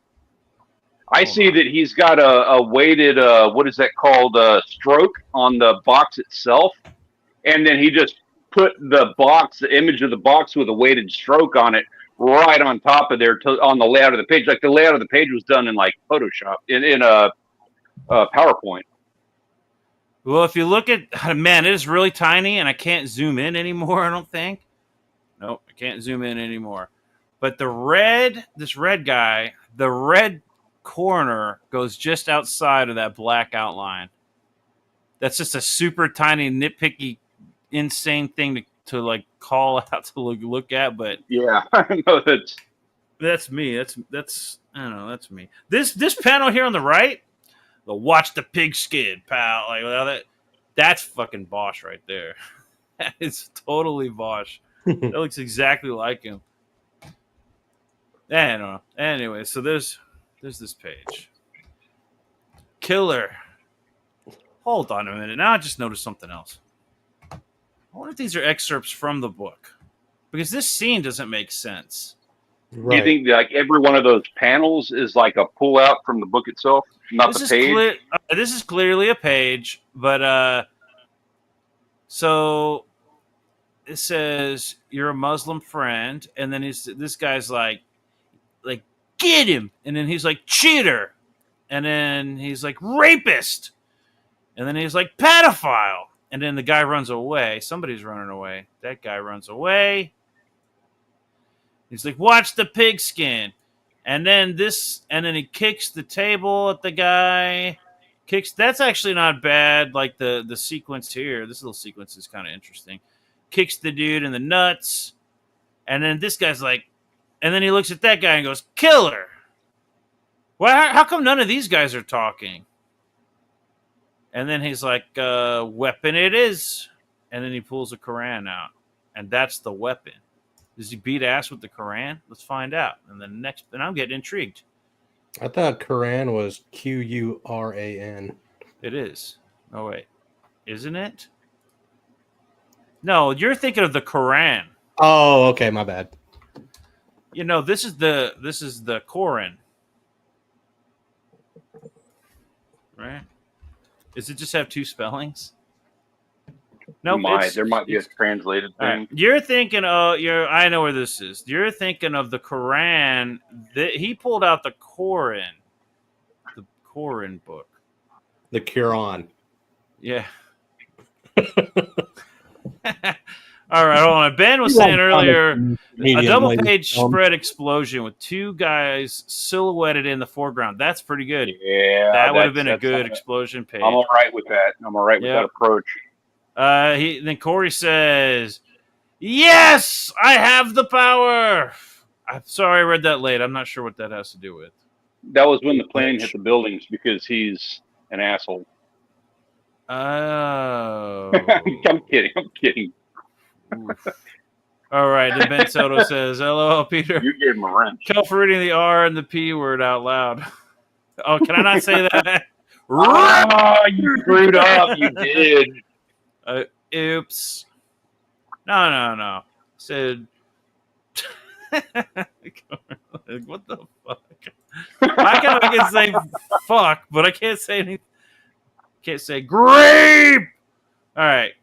I see that he's got a weighted, what is that called, stroke on the box itself. And then he just put the image of the box with a weighted stroke on it right on top of there on the layout of the page. Like the layout of the page was done in like Photoshop, in a PowerPoint. Well, if you look at, man, it is really tiny and I can't zoom in anymore, I don't think. Nope, I can't zoom in anymore. But this red guy, the red corner goes just outside of that black outline. That's just a super tiny, nitpicky, insane thing to like call out to look at. But yeah, I know that's me. That's I don't know. That's me. This panel here on the right, the watch the pig skid, pal. Like that's fucking Bosch right there. That is totally Bosch. That looks exactly like him. I don't know. Anyway, so there's this page. Killer. Hold on a minute. Now I just noticed something else. I wonder if these are excerpts from the book. Because this scene doesn't make sense. Right. Do you think like every one of those panels is like a pull out from the book itself? Not the page? This is clearly a page, but so it says you're a Muslim friend, and then this guy's like get him, and then he's like cheater, and then he's like rapist, and then he's like pedophile, and then the guy runs away. Somebody's running away. That guy runs away. He's like, watch the pigskin, and then he kicks the table at the guy. That's actually not bad. Like the sequence here, this little sequence is kind of interesting. Kicks the dude in the nuts, and then this guy's like. And then he looks at that guy and goes, killer. Well, how come none of these guys are talking? And then he's like, weapon it is. And then he pulls a Quran out. And that's the weapon. Does he beat ass with the Quran? Let's find out. And I'm getting intrigued. I thought Quran was Quran. It is. Oh, wait. Isn't it? No, you're thinking of the Quran. Oh, okay. My bad. You know, this is the Koran. Right? Does it just have two spellings? No, there might be a translated thing. Right. You're thinking I know where this is. You're thinking of the Quran. He pulled out the Koran. The Koran book. The Quran. Yeah. All right, hold on. Ben was saying earlier a double-page spread explosion with two guys silhouetted in the foreground. That's pretty good. Yeah, that would have been a good explosion page. I'm all right with that. I'm all right with that approach. Then Corey says, "Yes, I have the power." I'm sorry, I read that late. I'm not sure what that has to do with. That was when the plane hit the buildings because he's an asshole. Oh, I'm kidding. All right, then Ben Soto says, "LOL, Peter. You gave him a wrench. Tell for reading the R and the P word out loud." Oh, can I not say that? Oh, you screwed up. You did. Oops. No. Said. What the fuck? I can say fuck, but I can't say anything. Can't say grape. All right.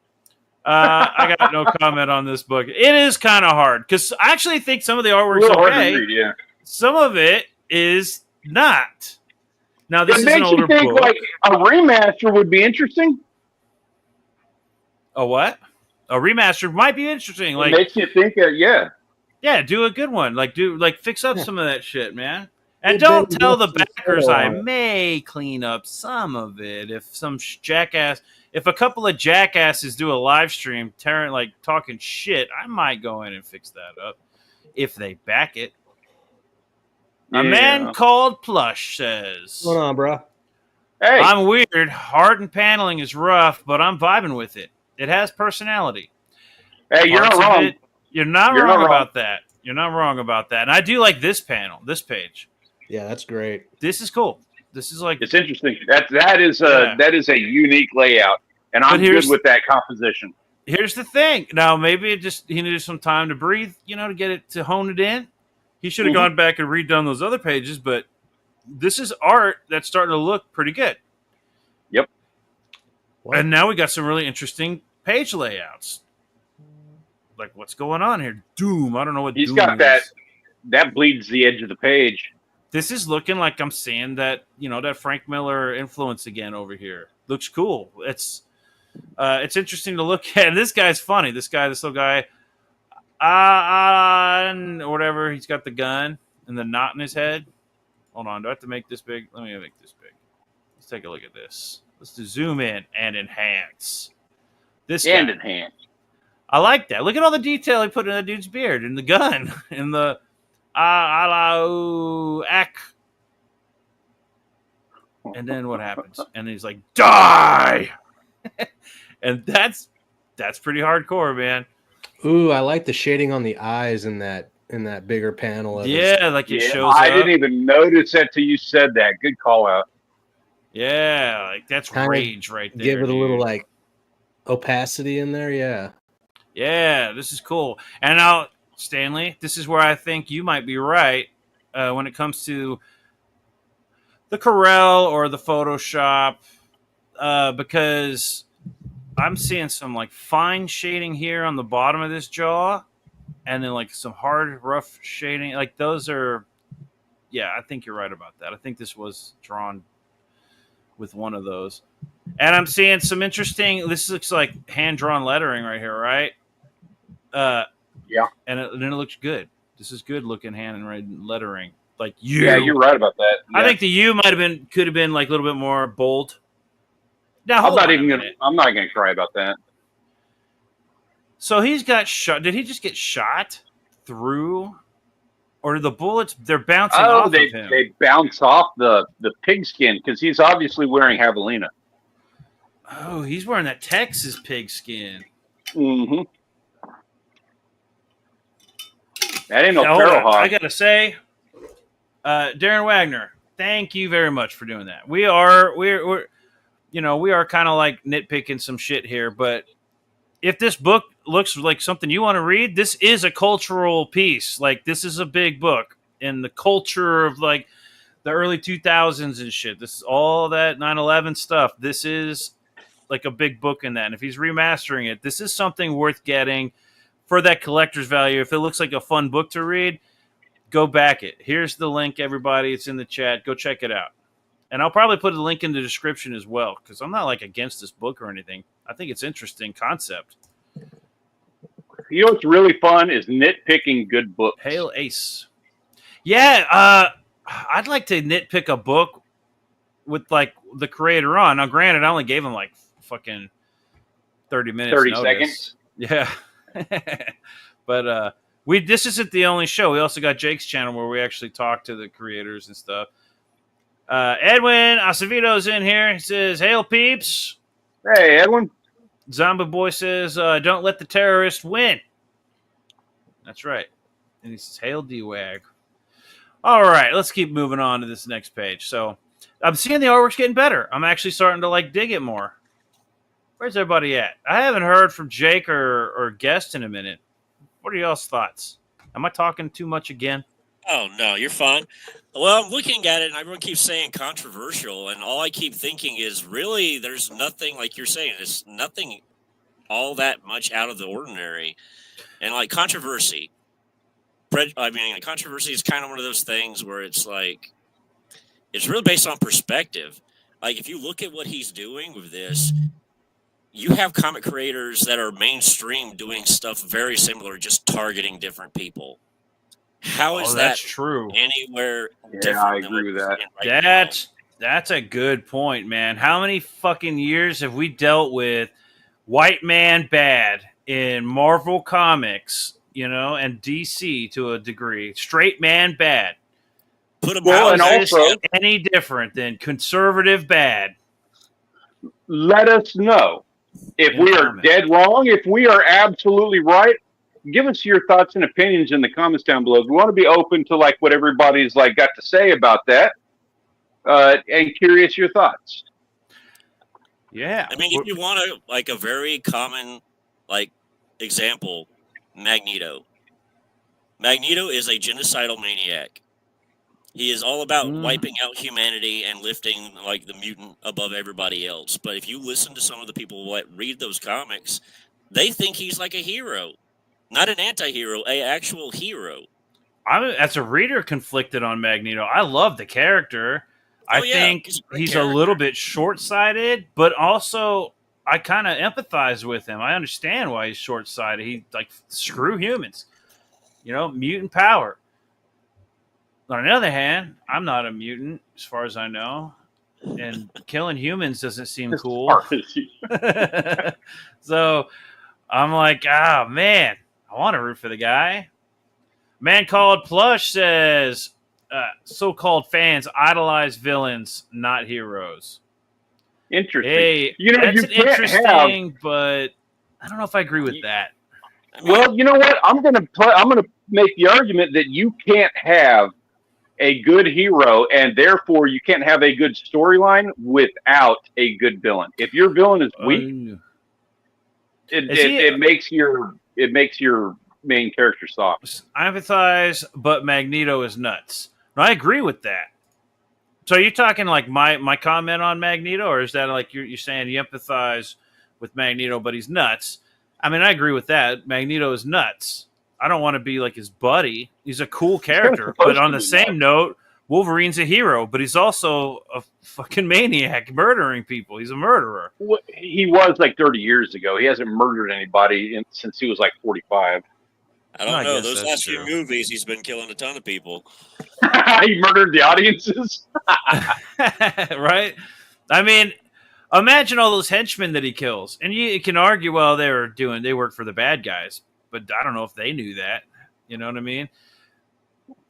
I got no comment on this book. It is kind of hard because I actually think some of the artwork's okay. Read, yeah. Some of it is not. Now, this is an older book. It makes you think like a remaster would be interesting. A what? A remaster might be interesting. Like, it makes you think, yeah. Yeah, do a good one. Fix up some of that shit, man. And don't tell the backers I may clean up some of it if if a couple of jackasses do a live stream talking shit, I might go in and fix that up if they back it. Yeah. A man called Plush says, "What's going on, bro? Hey, I'm weird. Hard and paneling is rough, but I'm vibing with it. It has personality. Hey, you're not wrong. You're not wrong about that. You're not wrong about that. And I do like this panel, this page. Yeah, that's great. This is cool. This is like it's interesting. That is a unique layout, and I'm good with that composition. Here's the thing. Now, maybe he needed some time to breathe, to get it to hone it in. He should have gone back and redone those other pages, but this is art that's starting to look pretty good. Yep. What? And now we got some really interesting page layouts. Like, what's going on here? Doom. I don't know what he's Doom got. Is. That bleeds the edge of the page. This is looking like I'm seeing that, that Frank Miller influence again over here. Looks cool. It's interesting to look at. And this guy's funny. This little guy, or whatever. He's got the gun and the knot in his head. Hold on. Do I have to make this big? Let me make this big. Let's take a look at this. Let's do zoom in and enhance. Enhance. I like that. Look at all the detail he put in that dude's beard and the gun and the ack. And then what happens? And he's like, die! And that's pretty hardcore, man. Ooh, I like the shading on the eyes in that bigger panel. It shows I didn't even notice that till you said that. Good call out. Yeah, that's kind rage right there. Give it a little opacity in there, yeah. Yeah, this is cool. And now, Stanley, this is where I think you might be right when it comes to the Corel or the Photoshop, because I'm seeing some fine shading here on the bottom of this jaw, and then some hard, rough shading. Those are, yeah, I think you're right about that. I think this was drawn with one of those. And I'm seeing some interesting, this looks like hand-drawn lettering right here, right? Yeah. And it looks good. This is good looking hand lettering. Yeah, you're right about that. Yeah. I think the U could have been a little bit more bold. Now, I'm not gonna cry about that. So he's got shot. Did he just get shot through? Or did the bullets, they're bouncing off of him? They bounce off the pigskin because he's obviously wearing javelina. Oh, he's wearing that Texas pigskin. Mm-hmm. That ain't no feral hog. I gotta say, Darren Wagner, thank you very much for doing that. We're kind of nitpicking some shit here, but if this book looks like something you want to read, this is a cultural piece. This is a big book in the culture of the early 2000s and shit. This is all that 9/11 stuff. This is a big book in that. And if he's remastering it, this is something worth getting for that collector's value. If it looks like a fun book to read, go back it. Here's the link, everybody. It's in the chat. Go check it out. And I'll probably put a link in the description as well, because I'm not against this book or anything. I think it's interesting concept. You know what's really fun is nitpicking good books. Hail Ace. Yeah, I'd like to nitpick a book with the creator on. Now, granted, I only gave him fucking 30 minutes 30 notice. seconds. Yeah. But this isn't the only show. We also got Jake's channel where we actually talk to the creators and stuff. Edwin Acevedo's in here. He says, "Hail peeps." Hey, Edwin. Zombie Boy says, "Don't let the terrorists win." That's right. And he says, "Hail D-Wag." All right, let's keep moving on to this next page. So I'm seeing the artwork's getting better. I'm actually starting to dig it more. Where's everybody at? I haven't heard from Jake or Guest in a minute. What are y'all's thoughts? Am I talking too much again? Oh, no, you're fine. Well, I'm looking at it, and everyone keeps saying controversial, and all I keep thinking is really there's nothing, like you're saying, there's nothing all that much out of the ordinary. And, controversy. Controversy is kind of one of those things where it's It's really based on perspective. Like, if you look at what he's doing with this, you have comic creators that are mainstream doing stuff very similar, just targeting different people. How is that true? Anywhere different? Yeah, I agree with that. That's a good point, man. How many fucking years have we dealt with white man bad in Marvel Comics, and DC to a degree? Straight man bad. Put him How is this any different than conservative bad? Let us know if we are dead wrong, if we are absolutely right. Give us your thoughts and opinions in the comments down below. We want to be open to like what everybody's got to say about that, and curious your thoughts. Yeah, I mean, if you want a very common example, Magneto. Magneto is a genocidal maniac. He is all about wiping out humanity and lifting the mutant above everybody else. But if you listen to some of the people that read those comics, they think he's like a hero. Not an anti-hero, an actual hero. I'm, as a reader, conflicted on Magneto. I love the character. I think he's a little bit short-sighted, but also I kind of empathize with him. I understand why he's short-sighted. He screw humans, mutant power. On the other hand, I'm not a mutant, as far as I know, and killing humans doesn't seem cool. So I'm like, man, I want to root for the guy. Man called Plush says, so-called fans idolize villains, not heroes. Interesting. Hey, that's interesting, but I don't know if I agree with that. Well, you know what? I'm gonna make the argument that you can't have a good hero, and therefore you can't have a good storyline without a good villain. If your villain is weak, it makes your main character soft. I empathize, but Magneto is nuts. No, I agree with that. So are you talking my comment on Magneto, or is that you're saying you empathize with Magneto, but he's nuts? I mean, I agree with that. Magneto is nuts. I don't want to be like his buddy. He's a cool character. But on the same note, Wolverine's a hero, but he's also a fucking maniac murdering people. He's a murderer. He was 30 years ago. He hasn't murdered anybody since he was 45. I don't know. Those last few movies, he's been killing a ton of people. He murdered the audiences. Right? I mean, imagine all those henchmen that he kills. And you can argue, well, they work for the bad guys. But I don't know if they knew that. You know what I mean?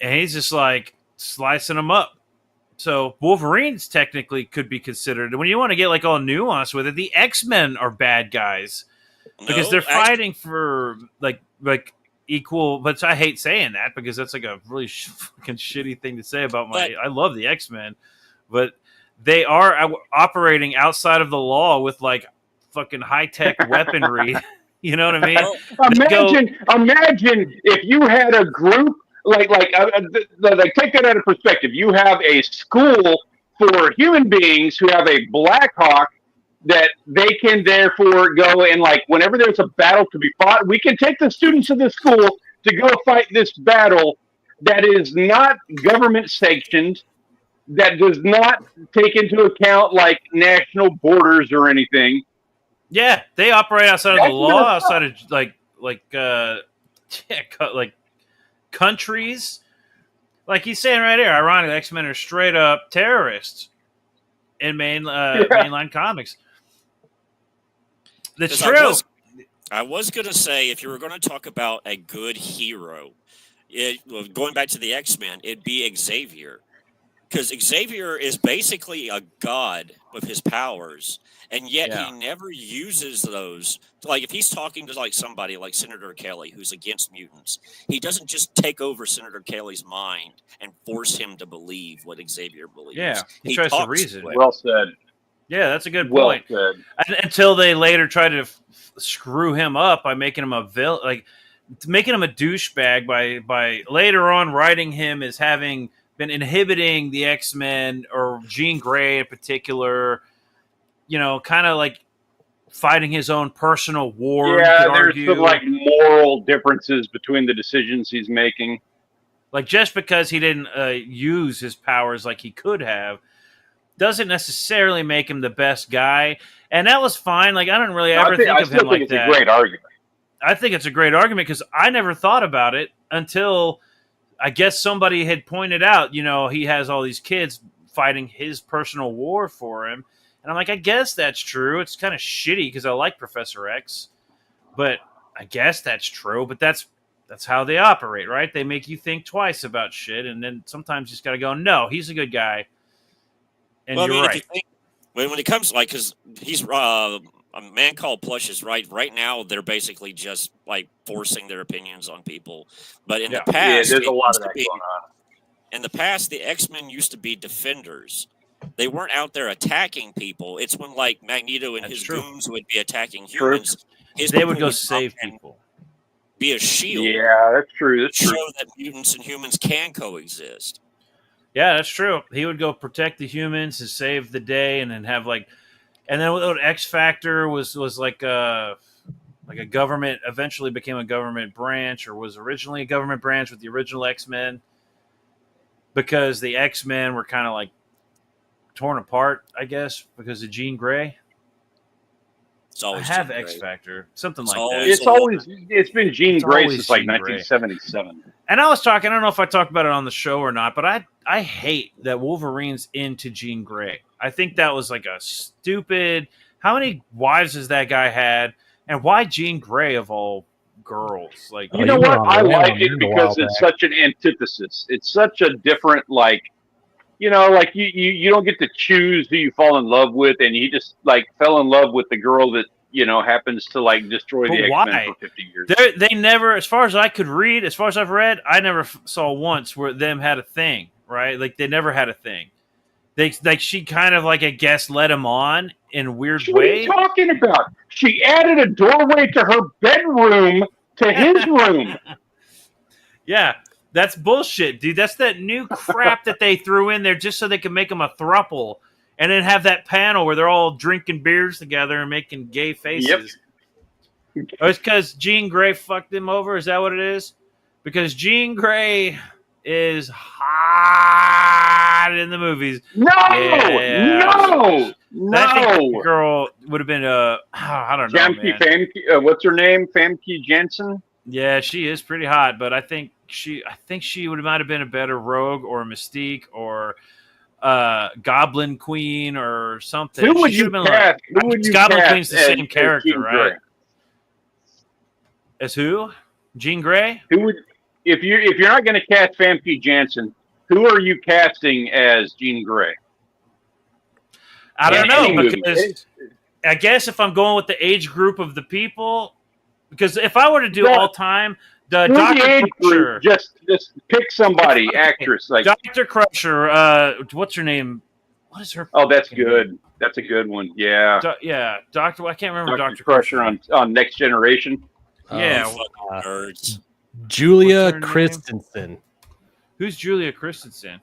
And he's just slicing them up. So Wolverine's technically could be considered. When you want to get all nuanced with it, the X-Men are bad guys because they're fighting for equal. But I hate saying that because that's a really fucking shitty thing to say about I love the X-Men, but they are operating outside of the law with fucking high-tech weaponry. You know what I mean? Imagine if you had a group take that out of perspective. You have a school for human beings who have a Black Hawk that they can therefore go and whenever there's a battle to be fought, we can take the students of the school to go fight this battle that is not government sanctioned, that does not take into account national borders or anything. Yeah, they operate outside of the law, outside of countries. Like he's saying right here, ironically, X-Men are straight up terrorists in mainline comics. That's true. I was going to say, if you were going to talk about a good hero, going back to the X-Men, it'd be Xavier. Because Xavier is basically a god with his powers, and yet he never uses those. If he's talking to somebody like Senator Kelly, who's against mutants, he doesn't just take over Senator Kelly's mind and force him to believe what Xavier believes. Yeah, he tries to reason. Well said. Yeah, that's a good point. Well said. Until they later try to screw him up by making him a villain, making him a douchebag by later on writing him as having been inhibiting the X-Men or Jean Grey in particular, kind of fighting his own personal war. Yeah, there's some moral differences between the decisions he's making. Like, just because he didn't use his powers like he could have doesn't necessarily make him the best guy. And that was fine. Like, I don't really ever think of him like that. It's a great argument. I think it's a great argument because I never thought about it until I guess somebody had pointed out, you know, he has all these kids fighting his personal war for him. And I'm like, I guess that's true. It's kind of shitty because I like Professor X. But I guess that's true. But that's how they operate, right? They make you think twice about shit. And then sometimes you just got to go, no, he's a good guy. And you're right. When it comes, like, because he's a man called Plush is right. Right now, they're basically just like forcing their opinions on people. But in the past, there's a lot of that going on. In the past, the X-Men used to be defenders. They weren't out there attacking people. It's when like Magneto and his goons would be attacking humans. They would go save people. Be a shield. Yeah, that's true. That's true. Show that mutants and humans can coexist. Yeah, that's true. He would go protect the humans and save the day, and then have like, and then what X Factor was like a government. Eventually became a government branch, or was originally a government branch with the original X-Men, because the X-Men were kind of like torn apart, I guess, because of Jean Grey. It's always I have X Factor, something like that. It's been Jean Grey since like 1977. And I was talking, I don't know if I talked about it on the show or not, but I hate that Wolverine's into Jean Grey. I think that was like a stupid. How many wives has that guy had, and why Jean Grey of all girls? Like, you know what? I like it because it's such an antithesis. It's such a different, like, you know, like you don't get to choose who you fall in love with, and he just like fell in love with the girl that, you know, happens to like destroy the X-Men for 50 years. They never, as far as I could read, as far as I've read, I never saw once where them had a thing, right? Like they never had a thing. She kind of like, I guess, led him on in a weird way. What are you talking about? She added a doorway to her bedroom to his room. Yeah. That's bullshit, dude. That's that new crap that they threw in there just so they could make them a throuple, and then have that panel where they're all drinking beers together and making gay faces. Yep. Oh, it's because Jean Grey fucked him over? Is that what it is? Because Jean Grey is hot in the movies. No! I think the girl would have been, I don't know, man. What's her name? Famke Janssen? Yeah, she is pretty hot, but I think she might have been a better Rogue or Mystique or Goblin Queen or something. Who would you cast? Goblin Queen's the same character, right? As who? Jean Grey? Who would, if you're not going to cast Famke Janssen, who are you casting as Jean Grey? I don't know, because I guess if I'm going with the age group of the people, because if I were to do all time, Dr. Crusher, just pick somebody, actress like Dr. Crusher. What's her name? What is her? Oh, that's good. Name? That's a good one. Yeah, Doctor. I can't remember Dr. Crusher on Next Generation. Yeah, Julia Christensen. Who's Julia Christensen?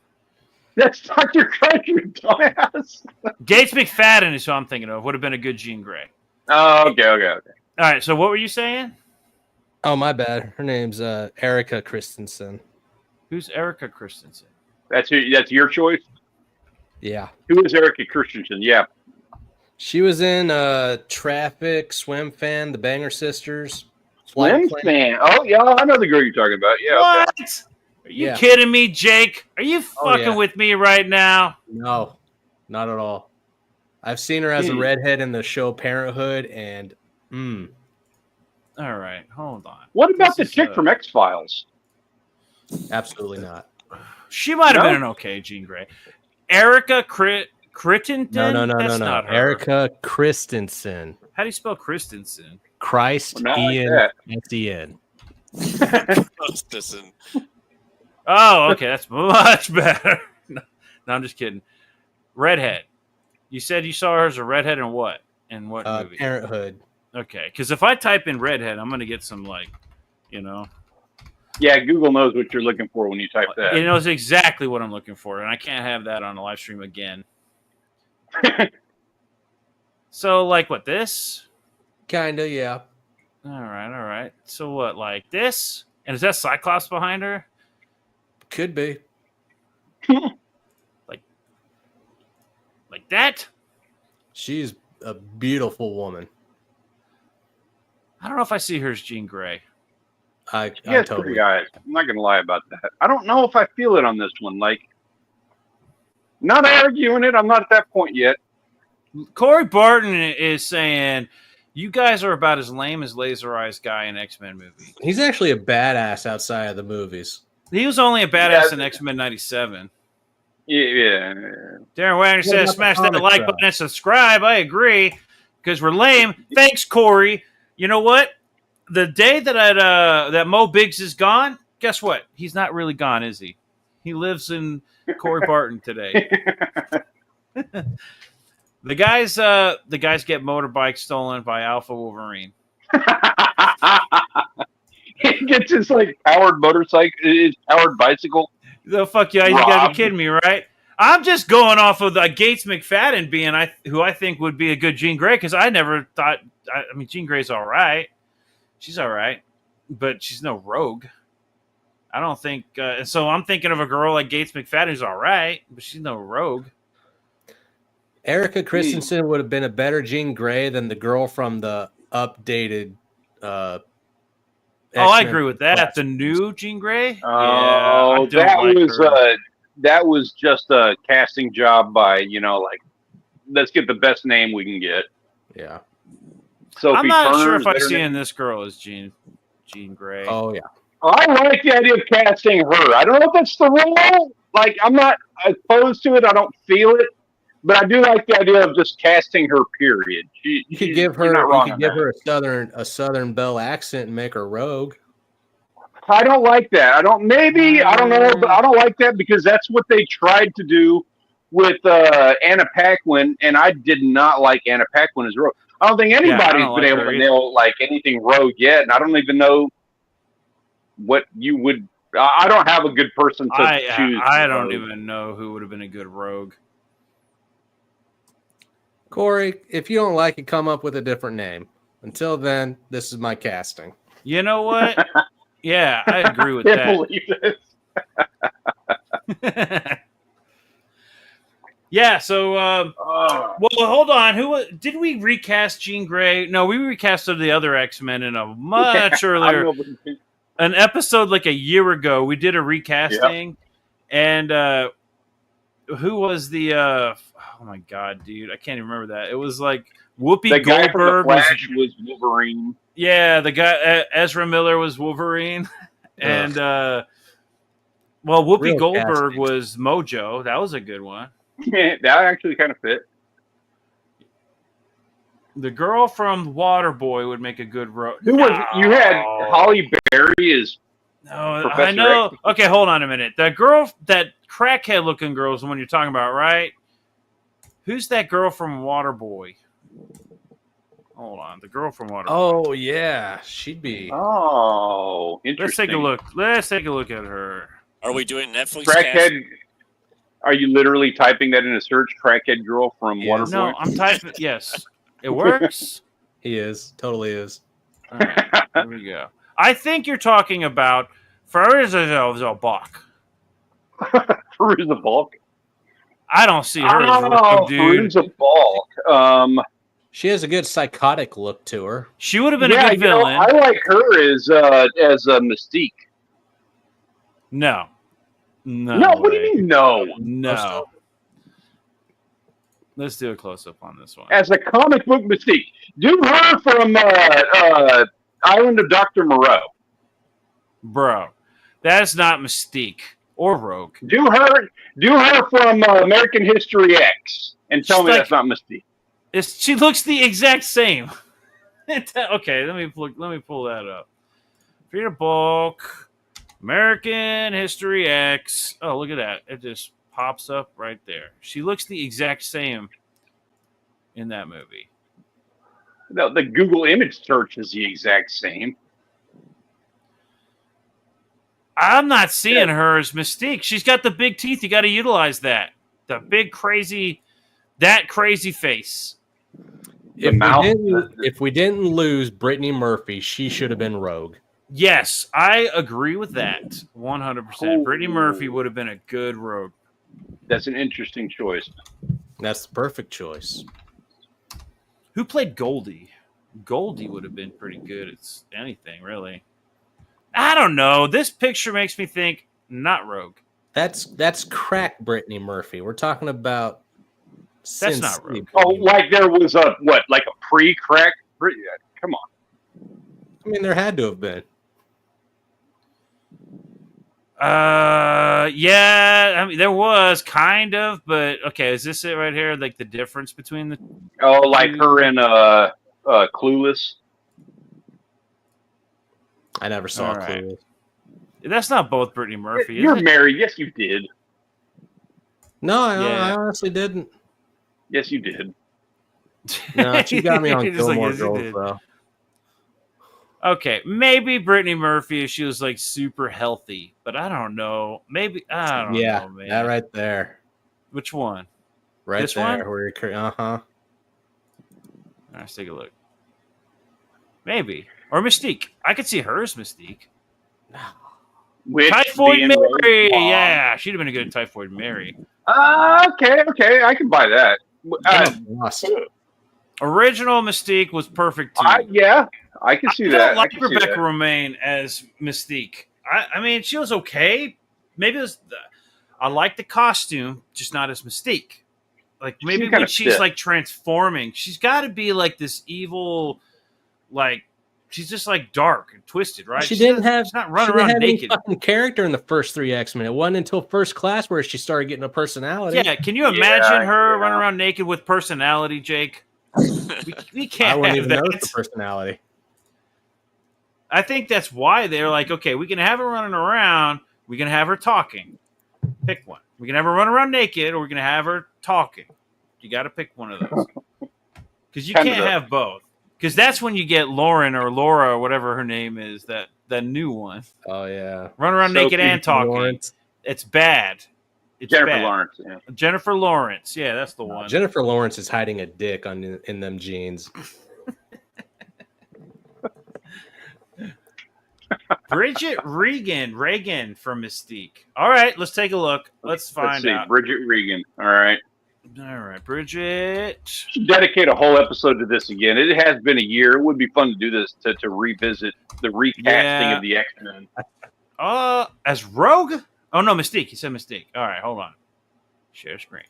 That's Dr. Crusher, dumbass. Gates McFadden is who I'm thinking of. Would have been a good Jean Grey. Oh, okay. All right. So what were you saying? Oh, my bad. Her name's Erica Christensen. Who's Erica Christensen? That's your choice? Yeah. Who is Erica Christensen? Yeah. She was in Traffic, Swim Fan, The Banger Sisters. Swim Fan? Oh, yeah. I know the girl you're talking about. Yeah. What? Okay. Are you kidding me, Jake? Are you fucking with me right now? No, not at all. I've seen her as a redhead in the show Parenthood, and All right, hold on. What about the chick from X-Files? Absolutely not. She might have been an okay Jean Grey. Erica Crittenden? No. Erica Christensen. How do you spell Christensen? Christ-E-N-S-E-N. Christensen. Oh, okay, that's much better. No, I'm just kidding. Redhead. You said you saw her as a redhead in what? In what movie? Parenthood. Okay, because if I type in redhead, I'm going to get some, like, you know. Yeah, Google knows what you're looking for when you type that. It knows exactly what I'm looking for, and I can't have that on a live stream again. So, like, what, this? Kinda, yeah. All right. So what, like this? And is that Cyclops behind her? Could be. Like that? She's a beautiful woman. I don't know if I see her as Jean Grey. I totally. Guys, I'm not going to lie about that. I don't know if I feel it on this one. Like, not arguing it. I'm not at that point yet. Corey Barton is saying, you guys are about as lame as Laser Eyes guy in X-Men movie. He's actually a badass outside of the movies. He was only a badass in X-Men 97. Yeah. Darren Wagner says, smash that like button and subscribe. I agree, because we're lame. Thanks, Corey. You know what? The day that Mo Biggs is gone, guess what? He's not really gone, is he? He lives in Corey Barton today. The guys get motorbikes stolen by Alpha Wolverine. He gets his powered motorcycle, his powered bicycle. The fuck yeah! You gotta be kidding me, right? I'm just going off of Gates McFadden being who I think would be a good Jean Grey, because I never thought. I mean, Jean Grey's all right. She's all right, but she's no rogue. I don't think. So I'm thinking of a girl like Gates McFadden who's all right, but she's no rogue. Erica Christensen would have been a better Jean Grey than the girl from the updated. I agree with that. The new Jean Grey. Oh, that was just a casting job by let's get the best name we can get. Yeah. Sophie I'm not Turner, sure if I see in this girl as Jean Grey. Oh yeah. I like the idea of casting her. I don't know if that's the role. I'm not opposed to it. I don't feel it, but I do like the idea of just casting her. Period. You could give her a Southern Belle accent and make her rogue. I don't like that. I don't know, but I don't like that because that's what they tried to do with Anna Paquin, and I did not like Anna Paquin as rogue. I don't think anybody's been able to nail anything rogue yet, and I don't even know what you would. I don't have a good person to choose. I don't even know who would have been a good rogue. Corey, if you don't like it, come up with a different name. Until then, this is my casting. You know what? Yeah, I agree with that. I can't believe this. Yeah, so well, hold on. Did we recast Jean Grey? No, we recasted the other X-Men in a much earlier an episode a year ago. We did a recasting, and who was the oh my god, dude, I can't even remember that. It was Whoopi the guy Goldberg from the Flash was Wolverine. Yeah, the guy Ezra Miller was Wolverine, and Whoopi Goldberg was Mojo. That was a good one. Yeah, that actually kind of fit. The girl from Waterboy would make a good rogue. You had Holly Berry as Professor I know. X. Okay, hold on a minute. That crackhead looking girl is the one you're talking about, right? Who's that girl from Waterboy? Hold on, the girl from Waterboy. Oh yeah, she'd be. Oh, interesting. Let's take a look at her. Are we doing Netflix? Crackhead. Are you literally typing that in a search? Crackhead girl from Waterboy? No, I'm typing. Yes, it works. He is. Totally is. All right, here we go. I think you're talking about Fairuza Balk. Fairuza Balk? I don't see her as rogue, dude. Fairuza Balk. She has a good psychotic look to her. She would have been a good villain. I like her as a Mystique. No. What do you mean no? Let's do a close-up on this one. As a comic book Mystique. Do her from Island of Dr. Moreau. Bro, that's not Mystique or Rogue. Do her from American History X and tell me that's not Mystique. She looks the exact same. Okay, let me pull that up. Frida Bulk, American History X. Oh, look at that. It just pops up right there. She looks the exact same in that movie. No, the Google image search is the exact same. I'm not seeing her as Mystique. She's got the big teeth. You got to utilize that. The big crazy face. If we didn't lose Brittany Murphy, she should have been Rogue. Yes, I agree with that 100%. Brittany Murphy would have been a good Rogue. That's an interesting choice. That's the perfect choice. Who played Goldie? Goldie would have been pretty good at anything, really. I don't know. This picture makes me think not Rogue. That's crack Brittany Murphy. We're talking about. That's not Rogue. Oh, like there was a pre-crack? Come on. I mean, there had to have been. Yeah. I mean, there was kind of, but okay. Is this it right here? Like the difference between the? Oh, like her and Clueless. I never saw Clueless. That's not both Brittany Murphy. You're married. Yes, you did. No, I honestly didn't. Yes, you did. No, she got me on Gilmore Girls, bro. Okay, maybe Brittany Murphy if she was like super healthy, but I don't know. Maybe I don't know, man. That right there. Which one? Right this there. One? Where you're, Let's take a look. Maybe. Or Mystique. I could see her as Mystique. Typhoid Mary. Yeah, she'd have been a good Typhoid Mary. Okay. I can buy that. Original Mystique was perfect too. I can see that. I like Rebecca Romaine as Mystique. I mean, she was okay. Maybe it was. I like the costume, just not as Mystique. Like maybe when she's like transforming, she's got to be like this evil, like she's just like dark and twisted, right? She's not running around naked. Any fucking character in the first 3 X-Men. It wasn't until First Class where she started getting a personality. Yeah, can you imagine her running around naked with personality, Jake? We can't. I wouldn't have even that. notice the personality. I think that's why they're like, okay, we can have her running around. We can have her talking. Pick one. We can have her run around naked, or we can have her talking. You got to pick one of those. Because you can't have both. Because that's when you get Lauren or Laura or whatever her name is, that new one. Oh, yeah. Run around naked and talking. Lawrence. It's bad. Jennifer Lawrence. Yeah. Jennifer Lawrence. Yeah, that's the one. Jennifer Lawrence is hiding a dick in them jeans. Bridget Regan from Mystique. All right, let's take a look. Let's find out. Bridget Regan. All right, Bridget. Should dedicate a whole episode to this again. It has been a year. It would be fun to do this to revisit the recasting of the X-Men. As Rogue? Oh no, Mystique. He said Mystique. All right, hold on. Share screen.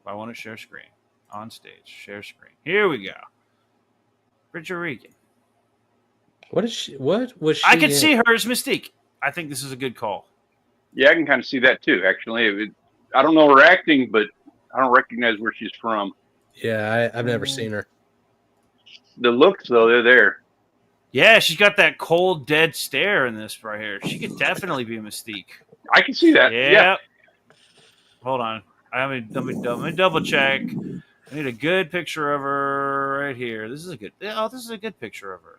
I want to share screen on stage. Share screen. Here we go. Bridget Regan. What is she? What was she? I could see her as Mystique. I think this is a good call. Yeah, I can kind of see that too. Actually, I don't know her acting, but I don't recognize where she's from. Yeah, I've never seen her. The looks, though, they're there. Yeah, she's got that cold, dead stare in this right here. She could definitely be a Mystique. I can see that. Yeah. Hold on. Let me double check. I need a good picture of her right here. This is a good picture of her.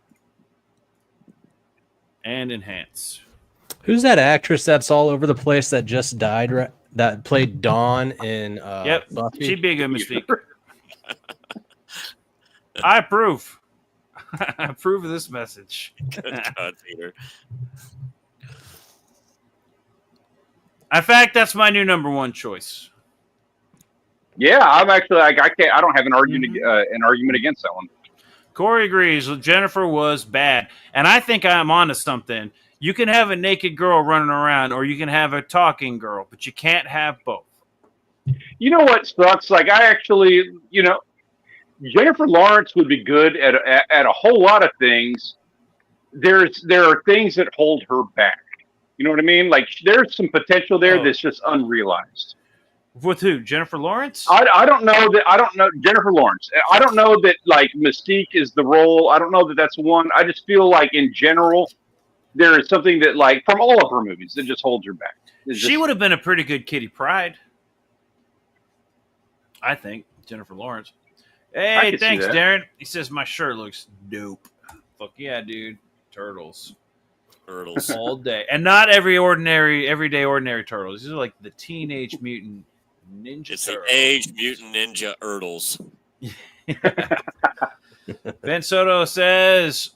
And enhance. Who's that actress that's all over the place that just died? That played Dawn in Buffy? She'd be a good Mystique. I approve. I approve of this message. Good God, Peter. In fact, that's my new number one choice. Yeah, I'm actually I don't have an argument against that one. Corey agrees. Jennifer was bad, and I think I'm onto something. You can have a naked girl running around, or you can have a talking girl, but you can't have both. You know what sucks? Like I actually, Jennifer Lawrence would be good at a whole lot of things. There are things that hold her back. You know what I mean? Like there's some potential there that's just unrealized. With who? Jennifer Lawrence? I don't know Jennifer Lawrence. I don't know that like Mystique is the role. I don't know that that's one. I just feel like in general there is something that like from all of her movies that just holds her back. She would have been a pretty good Kitty Pryde. I think Jennifer Lawrence. Hey, thanks, Darren. He says my shirt looks dope. Fuck yeah, dude. Turtles all day, and not everyday ordinary turtles. These are like the Teenage Mutant Ninja It's Turtles. the Age Mutant Ninja Turtles. Ben Soto says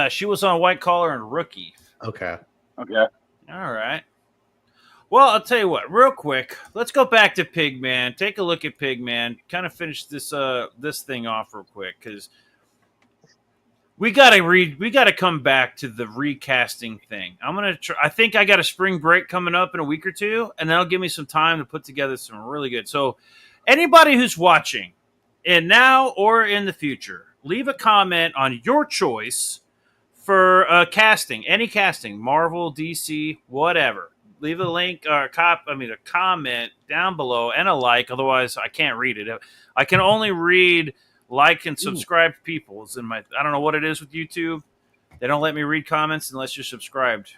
She was on White Collar and Rookie. Okay. All right. Well, I'll tell you what. Real quick, let's go back to Pigman. Take a look at Pigman. Kind of finish this this thing off real quick because we gotta come back to the recasting thing. I'm gonna try. I think I got a spring break coming up in a week or two, and that'll give me some time to put together some really good. So, anybody who's watching, and now or in the future, leave a comment on your choice for casting, any casting, Marvel, DC, whatever. Leave a link or a comment down below and a like. Otherwise, I can't read it. I can only read like and subscribe people. It's in my. I don't know what it is with YouTube. They don't let me read comments unless you're subscribed,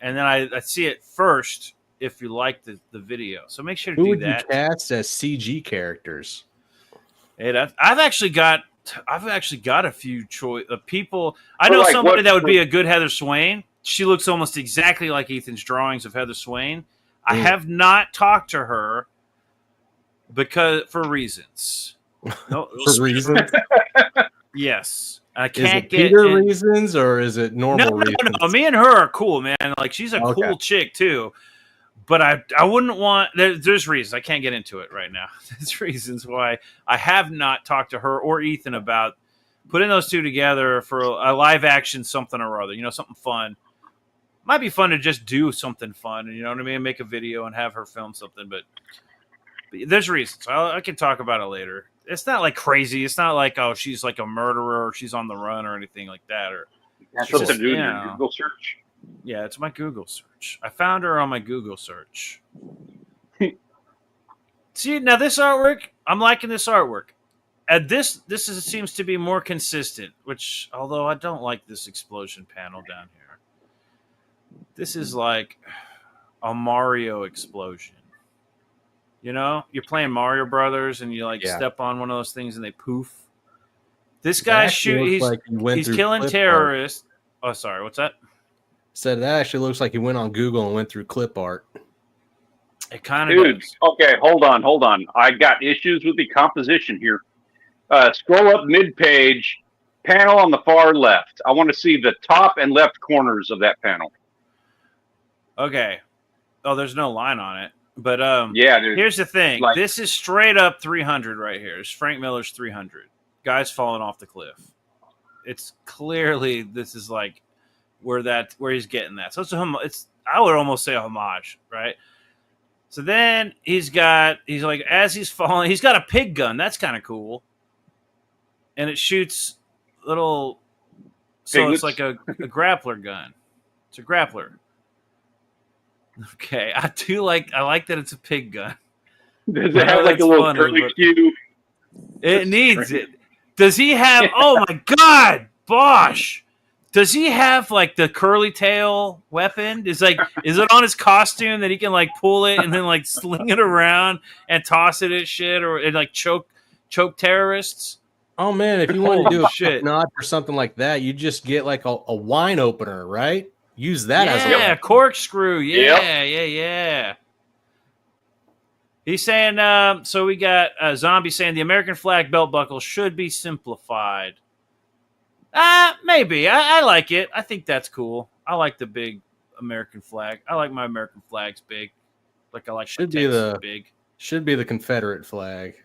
and then I see it first if you like the video. So make sure to do that. Who would you cast as CG characters? Hey, I've actually got a few choice of people. I know somebody that would be a good Heather Swain. She looks almost exactly like Ethan's drawings of Heather Swain. I have not talked to her for reasons. No, for reasons? Yes. I can't get Peter reasons or is it normal reasons? No. Me and her are cool, man. Like she's a cool chick too. But I wouldn't want there's reasons. I can't get into it right now. There's reasons why I have not talked to her or Ethan about putting those two together for a live action something or other, something fun. Might be fun to just do something fun, you know what I mean? Make a video and have her film something, but there's reasons. I can talk about it later. It's not like crazy. It's not like, oh, she's like a murderer or she's on the run or anything like that. Or that's something to do in your Google search. Yeah, it's my Google search. I found her on my Google search. See, now this artwork, I'm liking this artwork. This seems to be more consistent, which, although I don't like this explosion panel down here. This is like a Mario explosion. You're playing Mario Brothers and you step on one of those things and they poof. This guy's shooting. He's killing terrorists. Oh, sorry. What's that? Said that actually looks like he went on Google and went through clip art. It kind of does. Okay, hold on. I got issues with the composition here. Scroll up mid-page, panel on the far left. I want to see the top and left corners of that panel. Okay. Oh, there's no line on it. But yeah, here's the thing. This is straight up 300 right here. It's Frank Miller's 300. Guy's falling off the cliff. It's clearly this is like where he's getting that. So I would almost say a homage, right? So then he's like as he's falling, he's got a pig gun. That's kind of cool. And it shoots little It's like a grappler gun. It's a grappler. Okay, I like that it's a pig gun. Does it have like a little curly cue? It needs it. Does he have? Oh my God, Bosch! Does he have like the curly tail weapon? Is it on his costume that he can like pull it and then like sling it around and toss it at shit or like choke terrorists? Oh man, if you want to do a nod or something like that, you just get like a wine opener, right? Use that as a corkscrew. Yeah. He's saying, so we got Zombie saying the American flag belt buckle should be simplified. Maybe. I like it. I think that's cool. I like the big American flag. I like my American flags big. Like I like big. Should be the Confederate flag.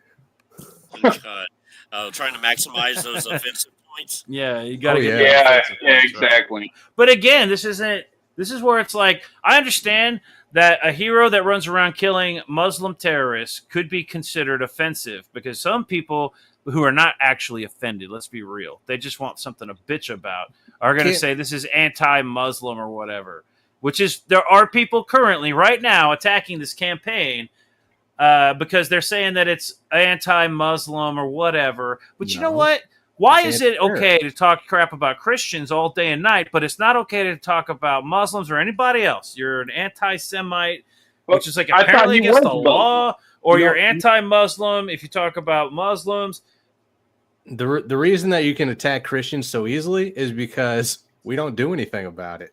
Trying to maximize those offensive points. Yeah, you got to get points, exactly. Right? But again, this is where it's like I understand that a hero that runs around killing Muslim terrorists could be considered offensive because some people who are not actually offended, let's be real, they just want something to bitch about, are going to say this is anti-Muslim or whatever, which is there are people currently right now attacking this campaign because they're saying that it's anti-Muslim or whatever. But you know what? Why is it okay to talk crap about Christians all day and night, but it's not okay to talk about Muslims or anybody else? You're an anti-Semite, which is like apparently against the law, or you're anti-Muslim if you talk about Muslims. The reason that you can attack Christians so easily is because we don't do anything about it.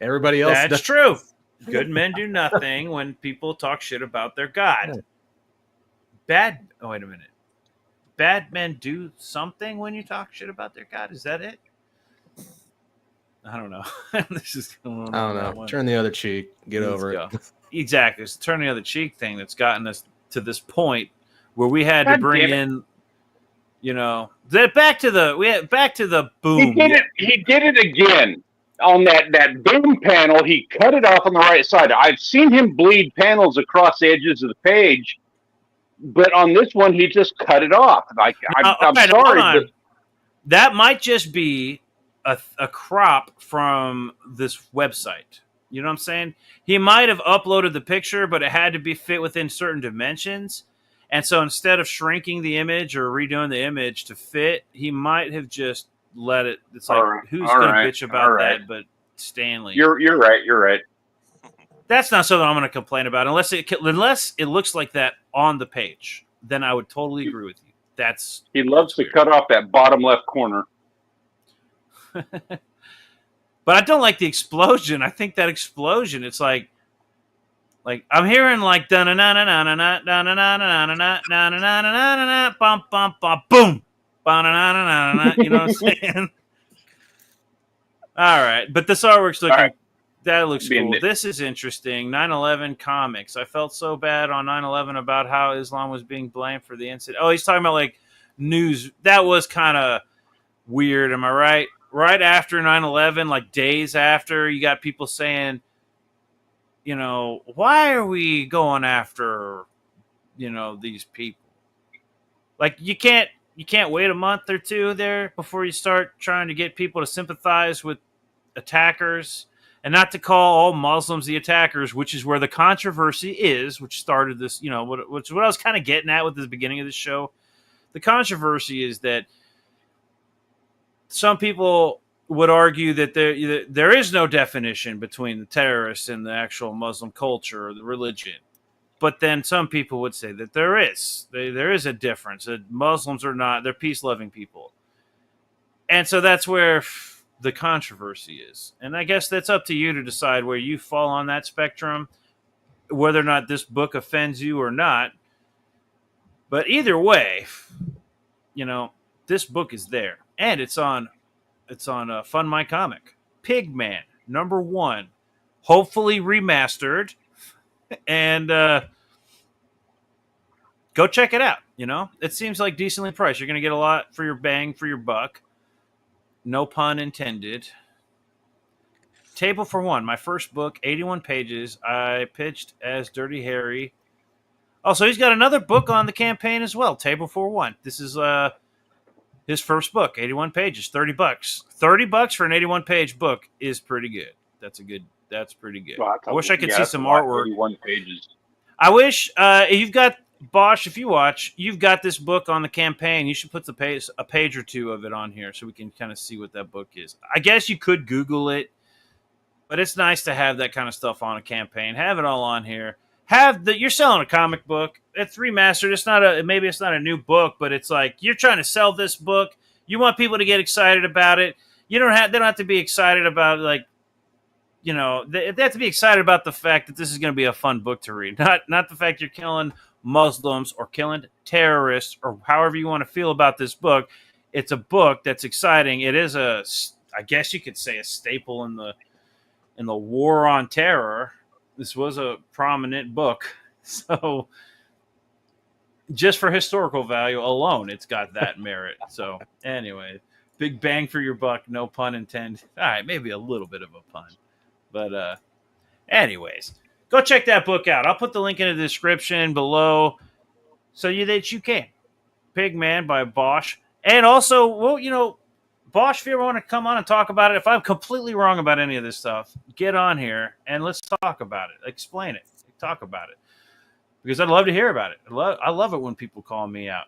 Everybody else does. That's true. Good men do nothing when people talk shit about their God. Wait a minute. Bad men do something when you talk shit about their God? Is that it? I don't know. This is going on. I don't know. Turn the other cheek. Get over it. Exactly. It's the turn the other cheek thing that's gotten us to this point where we had to bring in, back to the boom. He did it again on that boom panel. He cut it off on the right side. I've seen him bleed panels across the edges of the page, but on this one, he just cut it off. I'm sorry, but that might just be a crop from this website. You know what I'm saying? He might have uploaded the picture, but it had to be fit within certain dimensions. And so instead of shrinking the image or redoing the image to fit, he might have just let it. It's like, who's going to bitch about that but Stanley? You're right. You're right. That's not something I'm going to complain about unless it looks like that on the page. Then I would totally agree with you. He loves to cut off that bottom left corner. But I don't like the explosion. I think that explosion, it's like I'm hearing like da na na na na na na na na na na na na na na bum bum bum boom. Ba na na na na. You know what I'm saying? All right, but this artwork's looking that looks cool. This is interesting. 9/11 comics. I felt so bad on 9/11 about how Islam was being blamed for the incident. Oh, he's talking about like news. That was kind of weird. Am I right? Right after 9/11, like days after, you got people saying, why are we going after, these people? Like you can't wait a month or two there before you start trying to get people to sympathize with attackers and not to call all Muslims the attackers, which is where the controversy is, which started this, which what I was kind of getting at with the beginning of the show. The controversy is that some people would argue that there is no definition between the terrorists and the actual Muslim culture or the religion. But then some people would say that there is. There is a difference. That Muslims are not, they're peace-loving people. And so that's where the controversy is. And I guess that's up to you to decide where you fall on that spectrum, whether or not this book offends you or not. But either way, this book is there. And it's on Fund My Comic. PIGMAN, #1. Hopefully remastered. And go check it out. It seems like decently priced. You're going to get a lot for your bang for your buck. No pun intended. Table for One, my first book, 81 pages. I pitched as Dirty Harry. Also, he's got another book on the campaign as well, Table for One. This is his first book, 81 pages, $30. $30 for an 81-page book is pretty good. That's pretty good. Well, I wish I could see some artwork. 81 pages. I wish you've got Bosch. If you watch, you've got this book on the campaign. You should put a page or two of it on here so we can kind of see what that book is. I guess you could Google it, but it's nice to have that kind of stuff on a campaign. Have it all on here. You're selling a comic book. It's remastered. Maybe it's not a new book, but it's like you're trying to sell this book. You want people to get excited about it. They don't have to be excited about they have to be excited about the fact that this is going to be a fun book to read. Not the fact you're killing Muslims or killing terrorists or however you want to feel about this book. It's a book that's exciting. It is I guess you could say a staple in the war on terror. This was a prominent book. So just for historical value alone, it's got that merit. So anyway, big bang for your buck, no pun intended. All right, maybe a little bit of a pun. But anyways, go check that book out. I'll put the link in the description below so that you can. PIGMAN by Bosch. And also, Bosch, if you ever want to come on and talk about it, if I'm completely wrong about any of this stuff, get on here and let's talk about it. Explain it. Talk about it. Because I'd love to hear about it. I love it when people call me out.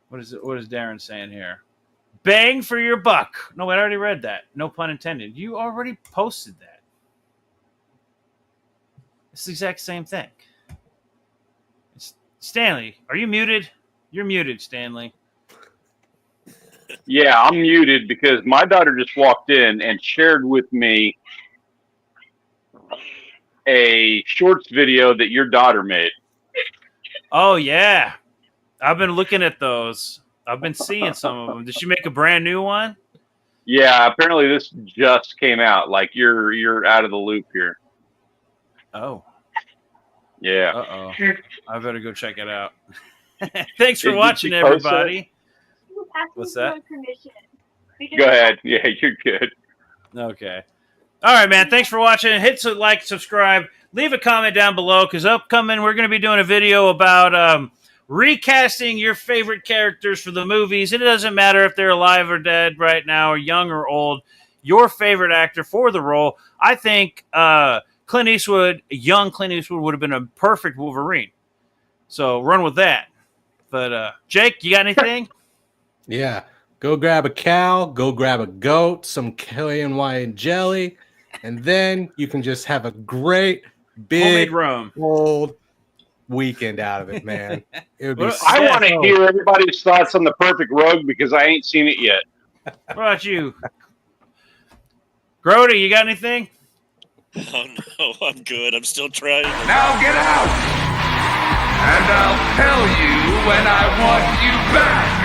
What is Darren saying here? Bang for your buck. No, I already read that. No pun intended. You already posted that. It's the exact same thing. Stanley, are you muted? You're muted, Stanley. Yeah, I'm muted because my daughter just walked in and shared with me a shorts video that your daughter made. Oh, yeah. I've been looking at those. I've been seeing some of them. Did she make a brand new one? Yeah, apparently this just came out. Like you're out of the loop here. Oh. Yeah. Uh-oh. I better go check it out. Thanks for watching, everybody. What's that? Go ahead. Yeah, you're good. Okay. All right, man. Thanks for watching. Hit like, subscribe. Leave a comment down below because upcoming we're going to be doing a video about recasting your favorite characters for the movies. It doesn't matter if they're alive or dead right now or young or old. Your favorite actor for the role. I think Clint Eastwood, young Clint Eastwood, would have been a perfect Wolverine. So run with that. But Jake, you got anything? Yeah. Go grab a cow, go grab a goat, some KNY and jelly, and then you can just have a great big old weekend out of it, man. It would be I want to hear everybody's thoughts on the perfect rogue because I ain't seen it yet. What about you? Grody, you got anything? Oh no, I'm good. I'm still trying. Now get out! And I'll tell you when I want you back!